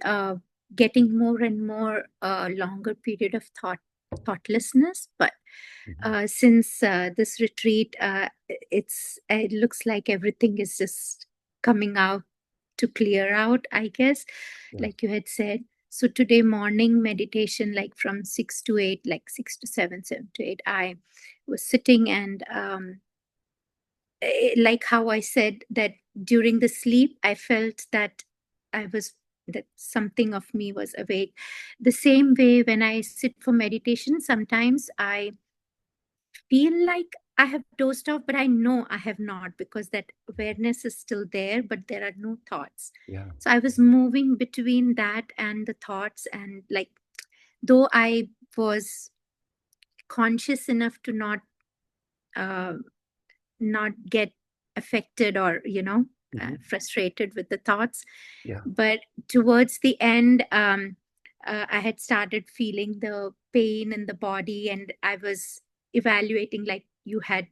getting more and more longer period of thoughtlessness. But since this retreat, it looks like everything is just coming out to clear out, I guess, Yeah. like you had said. So today morning meditation, like from 6 to 8, like 6 to 7, 7 to 8, I was sitting, and like how I said that during the sleep, I felt that that something of me was awake. The same way when I sit for meditation, sometimes I feel like I have dozed off, but I know I have not, because that awareness is still there, but there are no thoughts. Yeah. So I was moving between that and the thoughts, and like, though I was conscious enough to not get affected or frustrated with the thoughts, Yeah. but towards the end, I had started feeling the pain in the body, and I was evaluating, like you had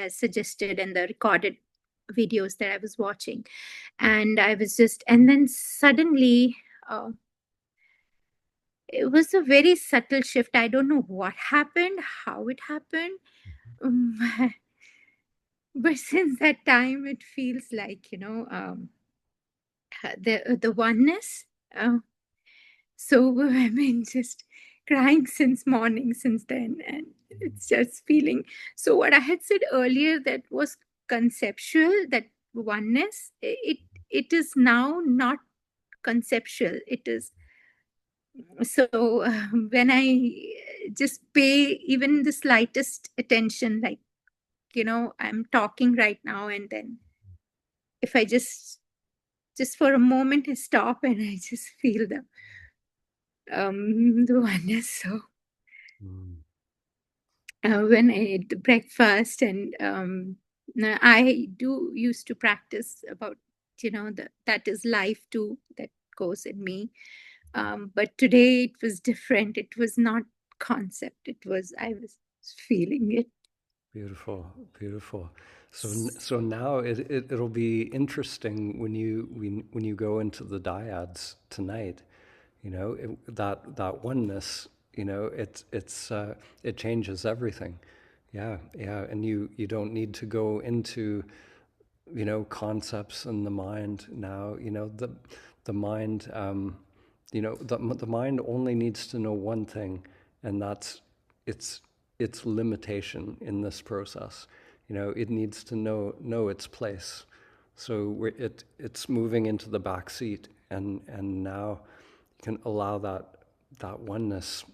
suggested in the recorded videos that I was watching. And I was just, and then suddenly it was a very subtle shift. I don't know what happened, how it happened. But since that time, it feels like, the oneness. So I've been just crying since morning, since then, and it's just feeling. So what I had said earlier, that was conceptual, that oneness, it is now not conceptual. It is. So when I just pay even the slightest attention, like, I'm talking right now, and then if I just for a moment I stop and I just feel the oneness. So when I ate the breakfast, and I do used to practice about, that is life too, that goes in me. But today it was different. It was not concept. I was feeling it. Beautiful, beautiful. So now it'll be interesting when you go into the Diads tonight. That oneness. It changes everything. Yeah, yeah, and you don't need to go into concepts in the mind now. The mind. The mind only needs to know one thing, and that's its limitation in this process. It needs to know its place. So it's moving into the back seat, and now you can allow that oneness,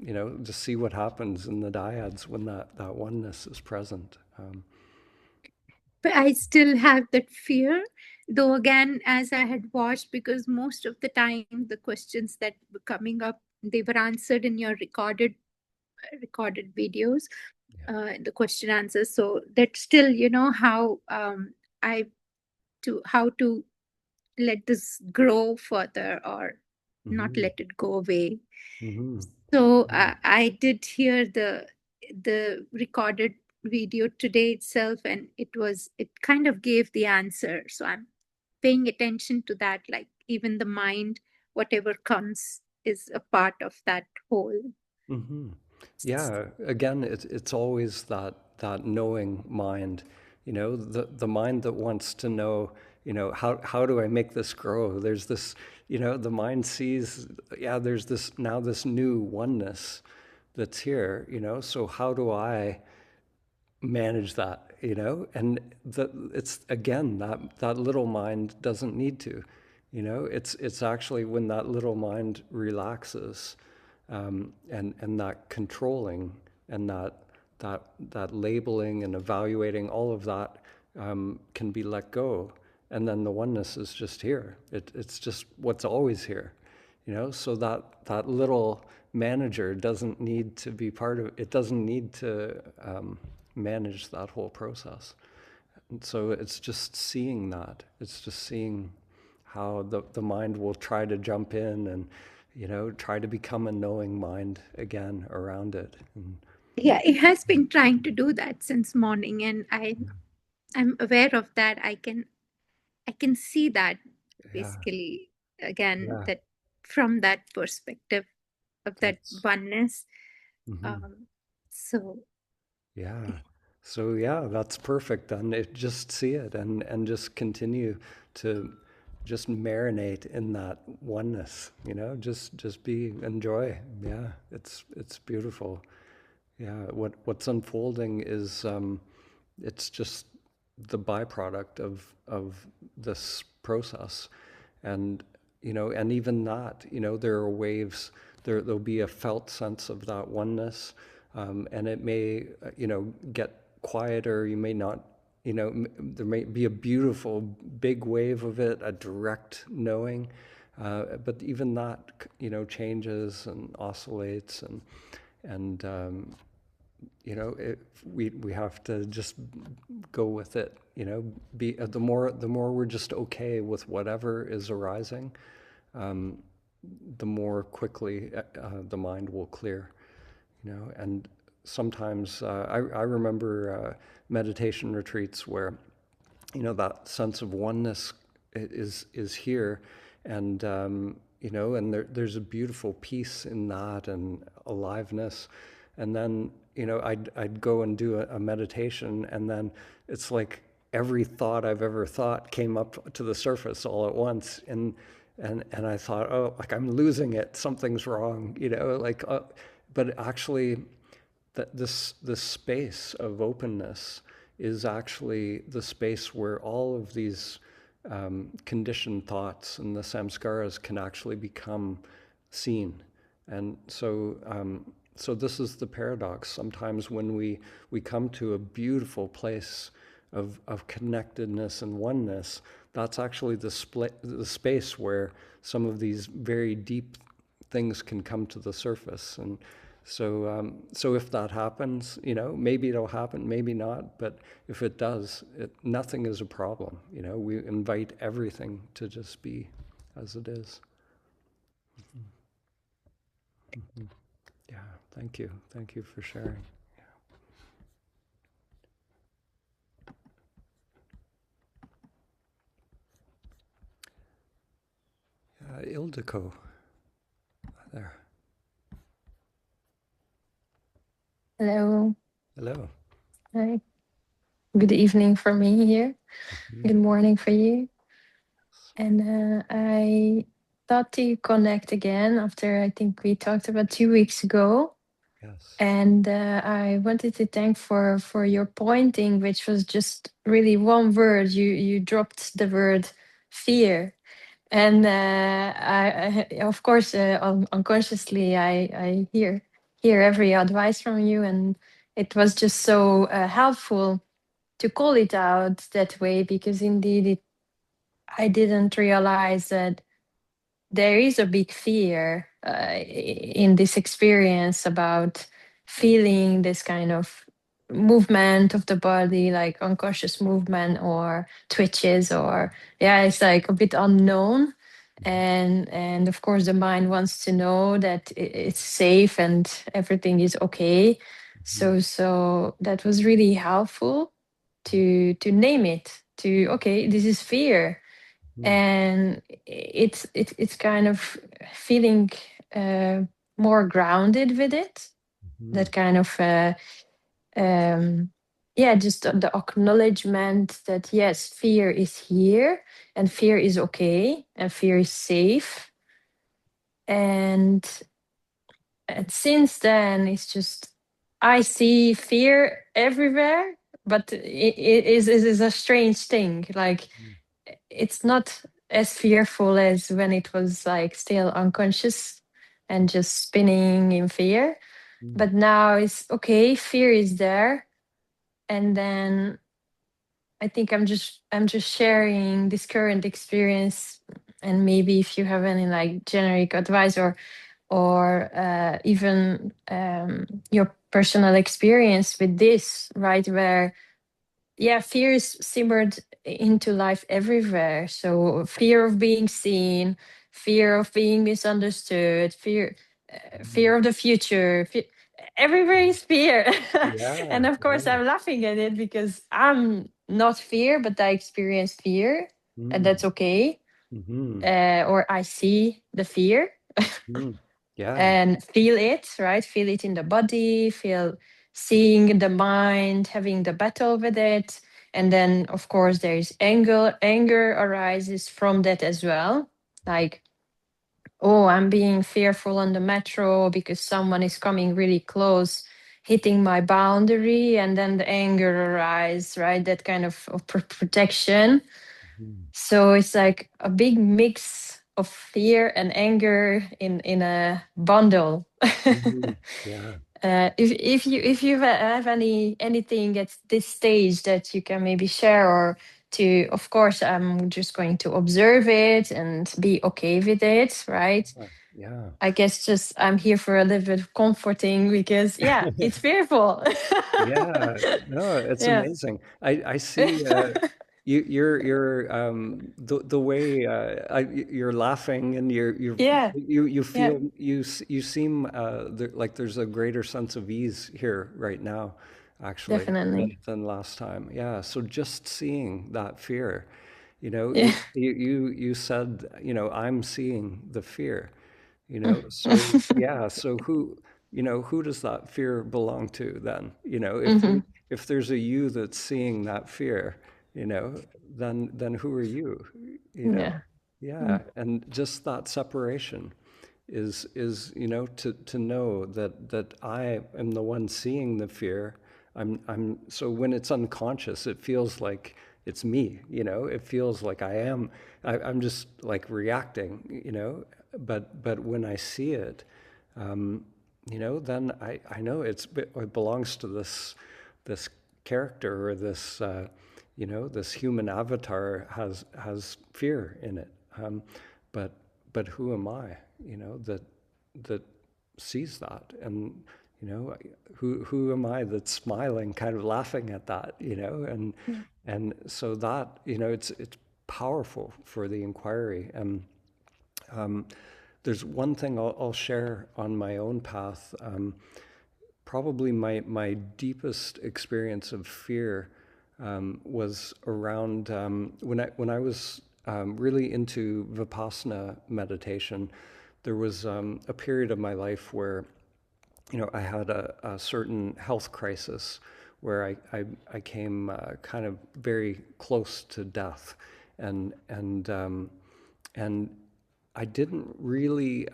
to see what happens in the Diads when that oneness is present. But I still have that fear, though again, as I had watched, because most of the time the questions that were coming up, they were answered in your recorded videos, the question answers. So that still, how how to let this grow further, or not let it go away. So I did hear the recorded video today itself, and it kind of gave the answer. So I'm paying attention to that, like even the mind, whatever comes, is a part of that whole. Yeah, again, it's always that knowing mind, the mind that wants to know, how do I make this grow? There's this, the mind sees, there's this new oneness that's here, so how do I manage that, and it's again that little mind doesn't need to, it's actually when that little mind relaxes, and that controlling, and that labeling and evaluating, all of that can be let go, and then the oneness is just here. It's just what's always here, so that little manager doesn't need to be part of it, doesn't need to manage that whole process. And so it's just seeing that. It's just seeing how the mind will try to jump in and, try to become a knowing mind again around it. And yeah, it has been trying to do that since morning, and I'm aware of that. I can see that, basically, again, that from that perspective of that oneness. So that's perfect. And just see it, and just continue to just marinate in that oneness, just enjoy. Yeah, it's beautiful. Yeah, what's unfolding is it's just the byproduct of this process, and and even that, there are waves. There'll be a felt sense of that oneness, and it may get quieter. You may not. There may be a beautiful big wave of it, a direct knowing, but even that, changes and oscillates, and we have to just go with it. Be the more we're just okay with whatever is arising, the more quickly the mind will clear. And sometimes I remember meditation retreats where that sense of oneness is here, and and there's a beautiful peace in that and aliveness. And then, I'd go and do a meditation, and then it's like every thought I've ever thought came up to the surface all at once. And I thought, oh, like I'm losing it, something's wrong, but actually this space of openness is actually the space where all of these conditioned thoughts and the samskaras can actually become seen. And so this is the paradox. Sometimes when we come to a beautiful place of connectedness and oneness, that's actually the space where some of these very deep things can come to the surface. And so if that happens, maybe it'll happen, maybe not. But if it does, nothing is a problem. We invite everything to just be as it is. Mm-hmm. Yeah, thank you. Thank you for sharing. Ildiko, there. Hello. Hello. Hi. Good evening for me here. Mm-hmm. Good morning for you. And I thought to connect again after I think we talked about 2 weeks ago. Yes. And I wanted to thank for your pointing, which was just really one word. You dropped the word fear. And I of course, unconsciously, I hear every advice from you, and it was just so helpful to call it out that way, because indeed I didn't realize that there is a big fear in this experience about feeling this kind of movement of the body, like unconscious movement or twitches, or it's like a bit unknown. And of course the mind wants to know that it's safe and everything is okay. So that was really helpful to name it, to okay, this is fear. And it's kind of feeling more grounded with it. That kind of just the acknowledgement that yes, fear is here, and fear is okay, and fear is safe. And since then it's just I see fear everywhere, but it is a strange thing. Like it's not as fearful as when it was like still unconscious and just spinning in fear. But now it's okay, fear is there. And then I think I'm just sharing this current experience, and maybe if you have any like generic advice or even your personal experience with this, right? Where fear is simmered into life everywhere. So fear of being seen, fear of being misunderstood, fear of the future. Everywhere is fear. Yeah. And of course, I'm laughing at it because I'm not fear, but I experience fear, and that's okay. Or I see the fear. Yeah. And feel it, right? Feel it in the body, seeing the mind, having the battle with it. And then, of course, there is anger. Anger arises from that as well. Like, oh, I'm being fearful on the metro because someone is coming really close, hitting my boundary. And then the anger arises, right? That kind of protection. So it's like a big mix of fear and anger in a bundle. Yeah. If you have anything at this stage that you can maybe share, or to, of course, I'm just going to observe it and be okay with it, right? Yeah. I guess just I'm here for a little bit of comforting, because it's fearful. Yeah. No, it's Yeah. amazing. I see you're the way you're laughing, and Yeah. you Yeah. feel you seem like there's a greater sense of ease here right now, actually, Definitely. than last time. Yeah. So just seeing that fear, Yeah. You said, I'm seeing the fear, so yeah, so who does that fear belong to then? Mm-hmm. If there's a you that's seeing that fear, then who are you? Yeah. Yeah, and just that separation is to know that I am the one seeing the fear. I'm so when it's unconscious, it feels like it's me. It feels like I'm just like reacting. But when I see it, then I know it belongs to this character, or this human avatar has fear in it. But but who am I? That sees that, and who am I that's smiling, kind of laughing at that? And so that it's powerful for the inquiry. And there's one thing I'll share on my own path. Probably my deepest experience of fear was around when I was really into Vipassana meditation. There was a period of my life where I had a certain health crisis where I came kind of very close to death, and I didn't really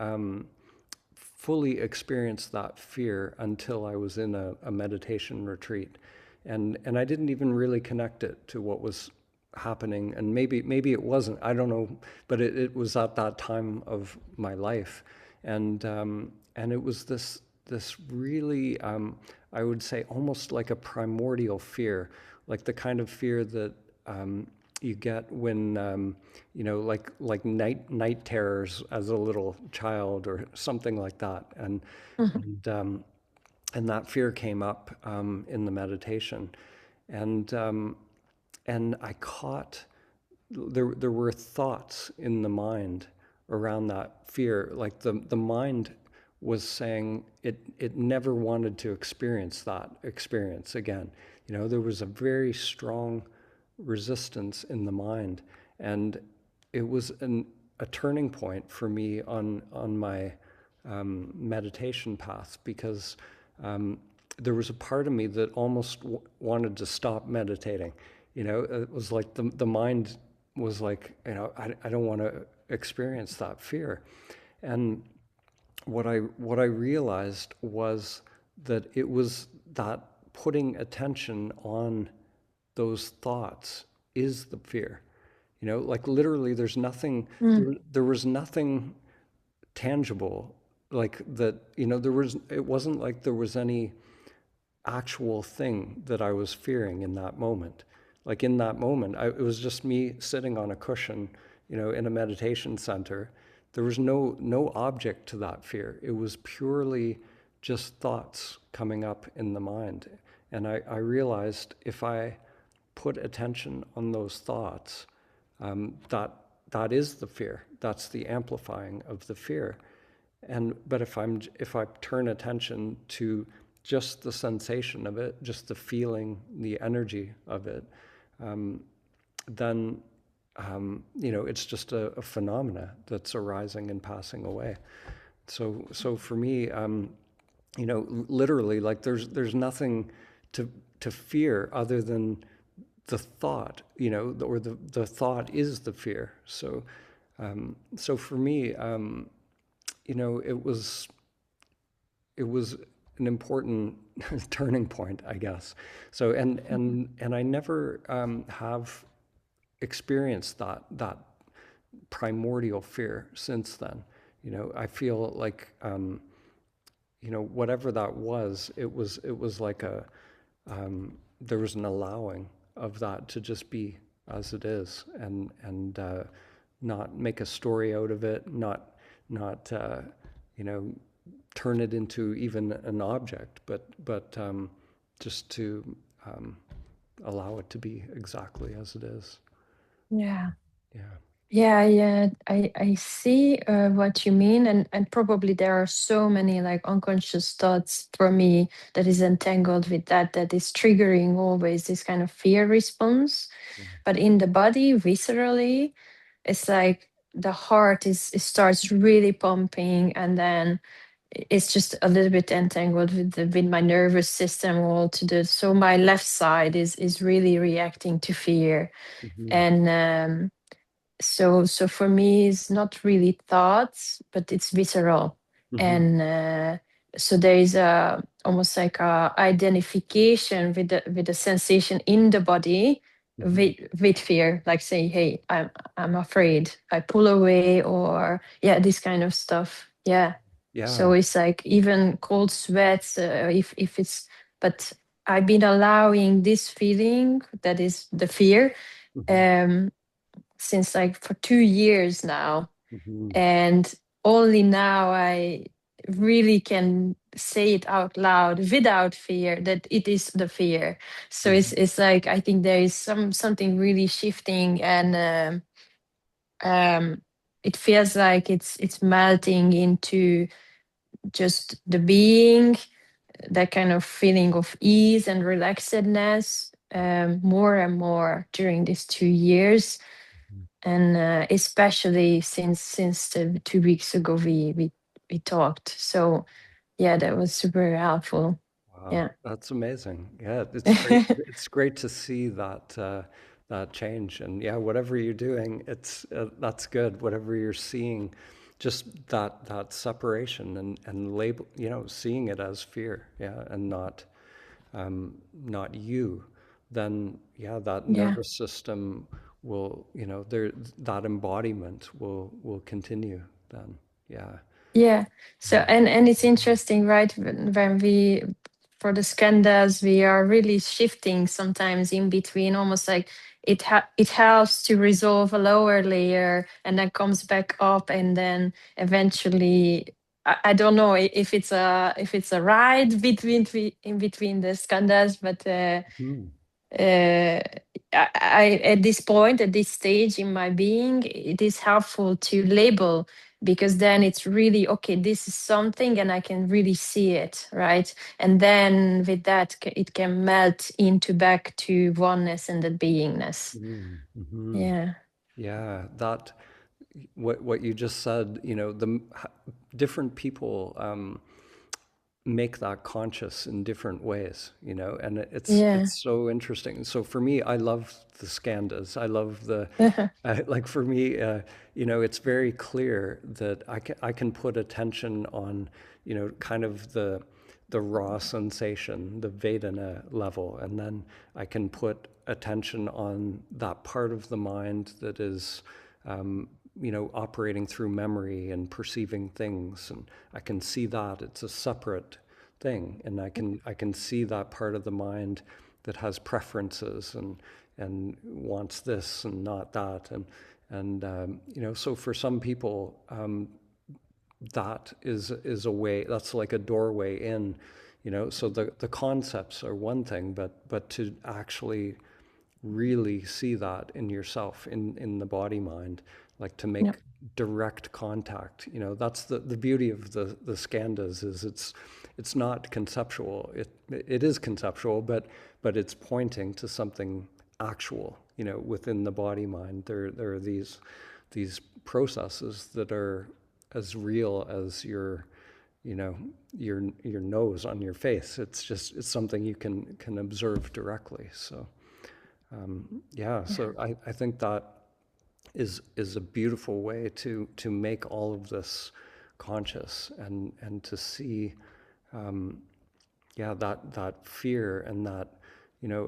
fully experience that fear until I was in a meditation retreat, and I didn't even really connect it to what was happening, and maybe it wasn't, I don't know, but it was at that time of my life, and it was this really I would say almost like a primordial fear, like the kind of fear that you get when like night terrors as a little child or something like that, and um, and that fear came up in the meditation, and I caught there were thoughts in the mind around that fear, like the mind was saying it never wanted to experience that experience again. There was a very strong resistance in the mind, and it was a turning point for me on my meditation path, because there was a part of me that almost wanted to stop meditating. It was like the mind was like, I don't want to experience that fear. And what I realized was that it was that putting attention on those thoughts is the fear. Like literally, there's nothing. There was nothing tangible like that. It wasn't like there was any actual thing that I was fearing in that moment. Like in that moment, it was just me sitting on a cushion, in a meditation center. There was no object to that fear. It was purely just thoughts coming up in the mind. And I realized if I put attention on those thoughts, that is the fear. That's the amplifying of the fear. But if I turn attention to just the sensation of it, just the feeling, the energy of it, then it's just a phenomena that's arising and passing away. So for me, literally, like there's nothing to fear other than the thought, or the thought is the fear. So for me, it was an important turning point, I guess. So and I never have experienced that primordial fear since then. I feel like whatever that was, it was like there was an allowing of that to just be as it is, and not make a story out of it, not turn it into even an object, but just to allow it to be exactly as it is. Yeah. Yeah. Yeah, I see what you mean, and probably there are so many like unconscious thoughts for me that is entangled with that is triggering always this kind of fear response. But in the body, viscerally, it's like the heart is it starts really pumping, and then it's just a little bit entangled with my nervous system all to the so my left side is really reacting to fear, and so for me it's not really thoughts but it's visceral, and so there is a almost like a identification with the sensation in the body with fear, like say, hey, I'm afraid, I pull away, or yeah, this kind of stuff. Yeah, so Yeah. it's like even cold sweats, if it's, but I've been allowing this feeling that is the fear um since like for 2 years now, and only now I really can say it out loud without fear that it is the fear. So it's like I think there is something really shifting, and it feels like it's melting into just the being, that kind of feeling of ease and relaxedness, more and more during these 2 years, and especially since the 2 weeks ago we talked. So yeah, that was super helpful. Wow, Yeah. that's amazing. Yeah, it's great. It's great to see that that change. And yeah, whatever you're doing, it's that's good. Whatever you're seeing, just that separation and label, seeing it as fear, yeah, and not you. Then yeah, that Yeah. nervous system will, there that embodiment will continue. Then yeah. Yeah. So and it's interesting, right? When we for the skandhas, we are really shifting sometimes in between, almost like it helps to resolve a lower layer and then comes back up, and then eventually I don't know if it's a ride in between the skandhas, but uh, at this point, at this stage in my being, it is helpful to label, because then it's really okay. This is something, and I can really see it, right? And then with that, it can melt into back to oneness and the beingness. Yeah, Yeah, that what you just said, different people make that conscious in different ways, and yeah, it's so interesting. So for me, I love the skandhas. I love the like for me, it's very clear that I can put attention on, kind of the raw sensation, the Vedana level, and then I can put attention on that part of the mind that is, operating through memory and perceiving things, and I can see that it's a separate thing, and I can see that part of the mind that has preferences and wants this and not that, and so for some people, that is a way, that's like a doorway in, so the concepts are one thing, but to actually really see that in yourself, in the body mind, like to yeah, make direct contact, that's the beauty of the skandhas, is it's not conceptual, it is conceptual, but it's pointing to something actual, within the body mind. There are these processes that are as real as your nose on your face. It's something you can observe directly. So yeah, yeah, so I think that is a beautiful way to make all of this conscious, and to see, yeah, that fear, and that,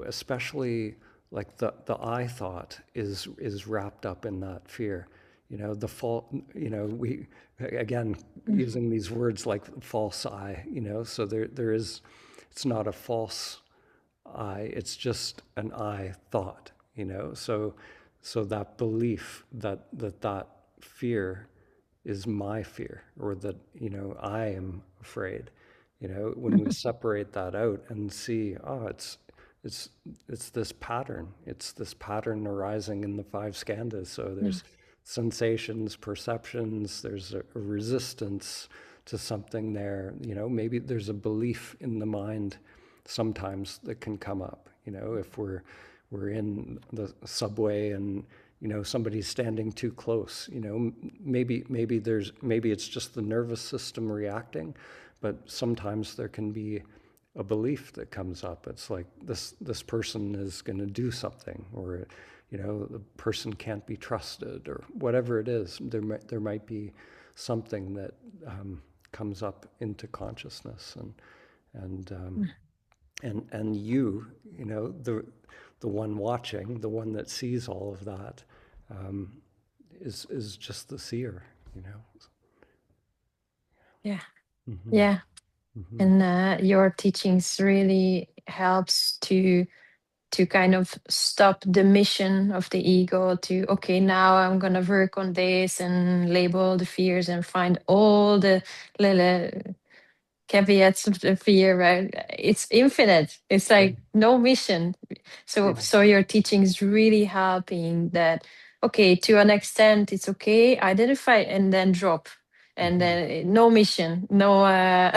especially like the I thought is wrapped up in that fear. The fault, we, again, using these words like false I, so there is, it's not a false I, it's just an I thought, so that belief that fear is my fear, or that, I am afraid, when we separate that out and see, oh, it's this pattern, arising in the five skandhas. So there's sensations, perceptions. There's a resistance to something there. Maybe there's a belief in the mind sometimes that can come up. If we're in the subway and somebody's standing too close. Maybe it's just the nervous system reacting, but sometimes there can be a belief that comes up. It's like this person is going to do something, or the person can't be trusted, or whatever it is. There might be something that comes up into consciousness, and you, the one watching, the one that sees all of that, is just the seer. Yeah. Mm-hmm. Yeah. Mm-hmm. And your teachings really helps to kind of stop the mission of the ego to, okay, now I'm gonna work on this and label the fears and find all the little caveats of the fear, right? It's infinite. It's like no mission. So your teaching is really helping that, okay, to an extent it's okay, identify and then drop. And then no mission, no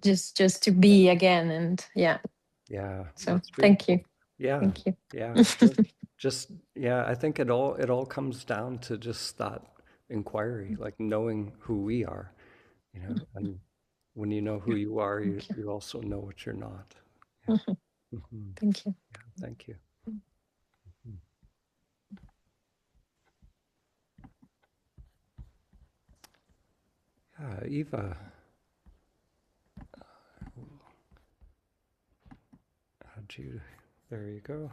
just to be again. And yeah. So thank you. Yeah. Thank you. Yeah. Just I think it all comes down to just that inquiry, like knowing who we are, and when you know who you are, you also know what you're not. Yeah. Mm-hmm. Thank you. Yeah, thank you. Mm-hmm. Eva, there you go.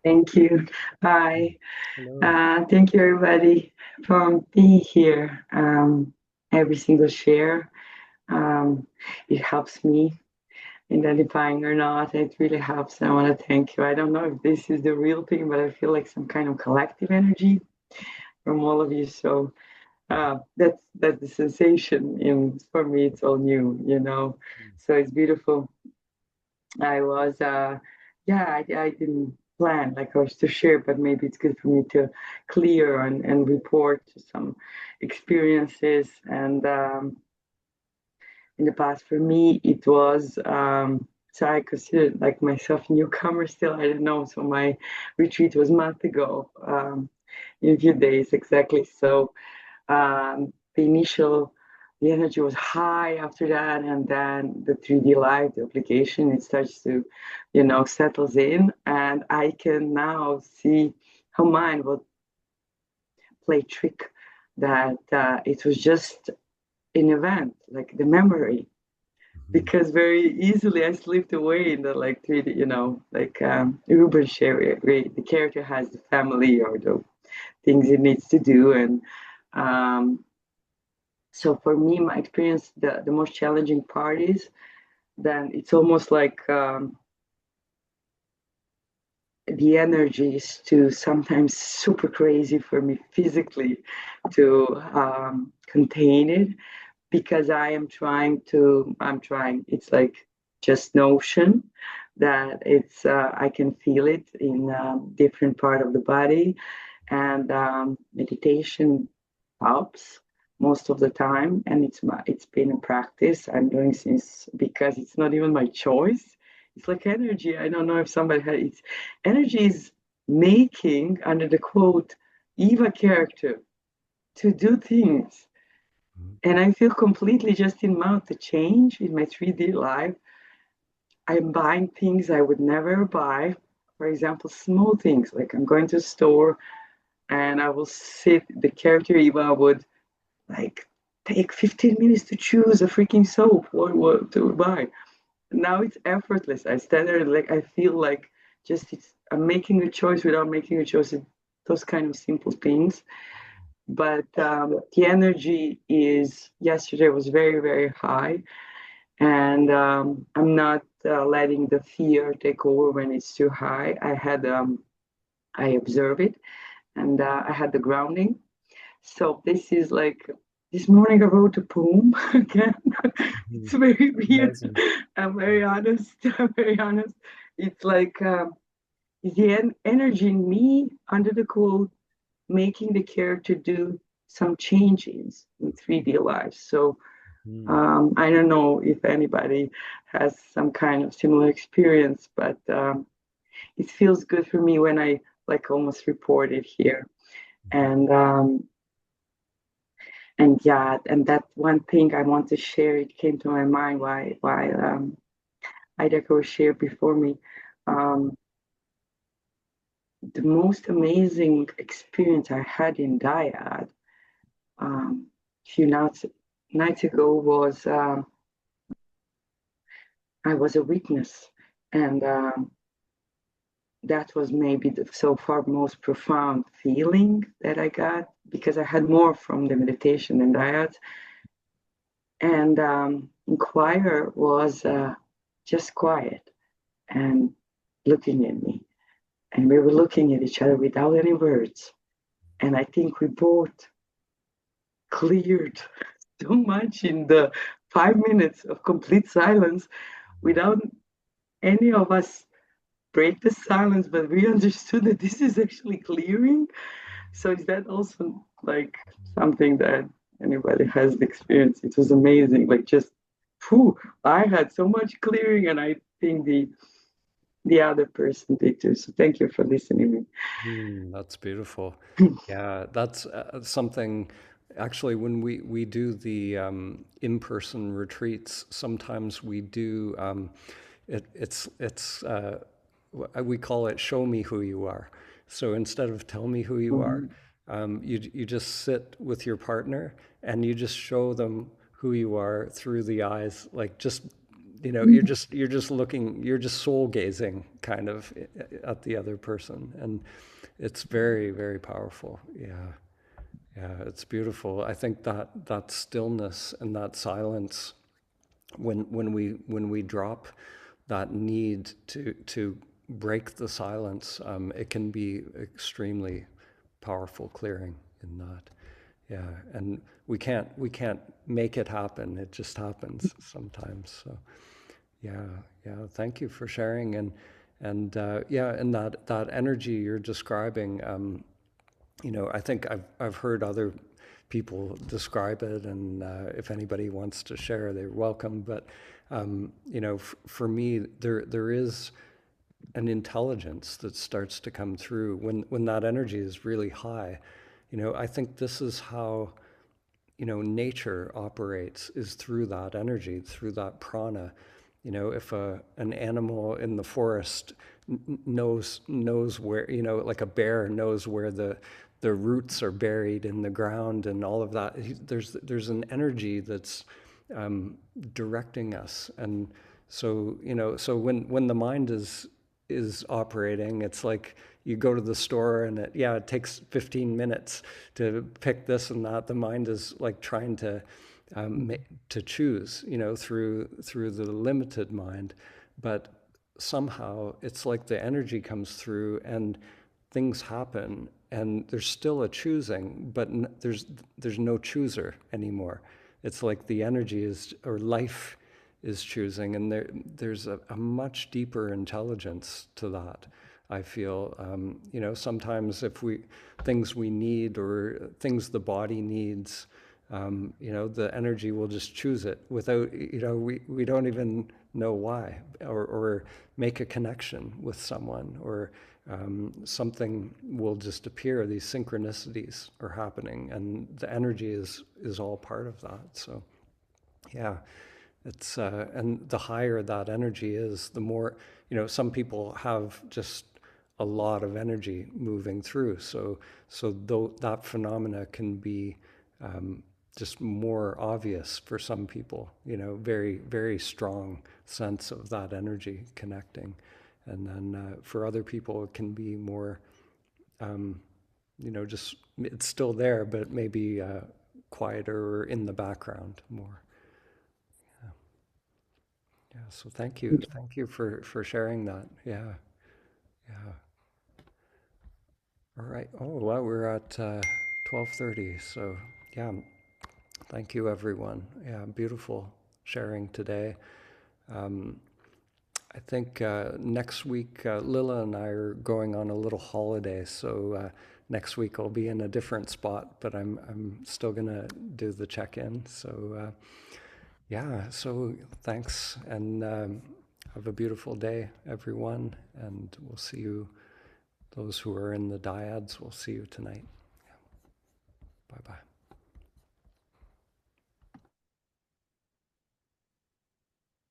Thank you. Hi. Hello. Thank you, everybody, for being here. Every single share, it helps me, identifying or not. It really helps. I want to thank you. I don't know if this is the real thing, but I feel like some kind of collective energy from all of you. So that's the sensation. And for me, it's all new, So it's beautiful. I was, I didn't plan like I was to share, but maybe it's good for me to clear and report some experiences. And in the past, for me, it was, so I consider like myself newcomer still, I don't know. So my retreat was a month ago, in a few days exactly. So the energy was high after that, and then the 3D live, the application, it starts to, settles in, and I can now see how mind will play trick, that it was just an event, like the memory, because very easily I slipped away in the like 3D, like Ruben shared, the character has the family or the things it needs to do, and so for me, my experience, the most challenging part is then it's almost like the energy is too sometimes super crazy for me physically to contain it, because I'm trying, it's like just notion that it's, I can feel it in different part of the body, and meditation helps most of the time, and it's been a practice I'm doing since, because it's not even my choice. It's like energy. I don't know if somebody had it's energy is making, under the quote, Eva character to do things. And I feel completely just in mouth the change in my 3D life. I'm buying things I would never buy. For example, small things, like I'm going to a store and I will sit, the character Eva would like take 15 minutes to choose a freaking soap, what to buy. Now it's effortless. I stand there, like I feel like just I'm making a choice without making a choice. Those kind of simple things. But the energy is, yesterday was very, very high, and I'm not letting the fear take over when it's too high. I observe it, and I had the grounding. So this is like, this morning I wrote a poem again. It's very weird. I'm very honest. It's like, is the energy in me, under the quote, making the character do some changes in 3D life. So I don't know if anybody has some kind of similar experience, but it feels good for me when I like almost report it here. And yeah, and that one thing I want to share, it came to my mind while Idako shared before me. The most amazing experience I had in Diad a few nights ago was I was a witness, and that was maybe the so far most profound feeling that I got, because I had more from the meditation than Diad. And Inquire was just quiet and looking at me. And we were looking at each other without any words. And I think we both cleared so much in the 5 minutes of complete silence without any of us break the silence, but we understood that this is actually clearing. So is that also like something that anybody has experienced? It was amazing. Like just, I had so much clearing, and I think the other person did too. So thank you for listening. That's beautiful. Yeah, that's something. Actually, when we do the in-person retreats, sometimes we do. It's we call it "show me who you are." So instead of "tell me who you are," you just sit with your partner and you just show them who you are through the eyes, like just you're just looking, you're just soul gazing kind of at the other person, and it's very, very powerful. Yeah, it's beautiful. I think that stillness and that silence, when we drop that need to break the silence, it can be extremely powerful clearing in that. Yeah, and we can't make it happen. It just happens sometimes. So yeah, thank you for sharing. And yeah, and that energy you're describing, I think I've heard other people describe it, and if anybody wants to share, they're welcome. But for me, there is an intelligence that starts to come through when that energy is really high. I think this is how nature operates, is through that energy, through that prana. If an animal in the forest knows where, like a bear knows where the roots are buried in the ground and all of that, there's an energy that's directing us. And so so when the mind is operating, it's like you go to the store and it takes 15 minutes to pick this and that. The mind is like trying to choose, through the limited mind, but somehow it's like the energy comes through and things happen, and there's still a choosing, but there's no chooser anymore. It's like the energy or life is choosing, and there's a much deeper intelligence to that. I feel, sometimes if things we need or things the body needs, the energy will just choose it without, we don't even know why, or make a connection with someone, or something will just appear. These synchronicities are happening, and the energy is all part of that. So, yeah, it's and the higher that energy is, the more, some people have just a lot of energy moving through. So though that phenomena can be just more obvious for some people, very, very strong sense of that energy connecting. And then for other people, it can be more, just, it's still there, but maybe quieter or in the background more. Yeah, so thank you for sharing that. Yeah. All right. Oh, well, we're at 12:30. So yeah, thank you, everyone. Yeah, beautiful sharing today. I think next week Lila and I are going on a little holiday, so next week I'll be in a different spot, but I'm still gonna do the check-in. So yeah, so thanks, and have a beautiful day, everyone, and we'll see you. Those who are in the Diads, we'll see you tonight. Bye-bye.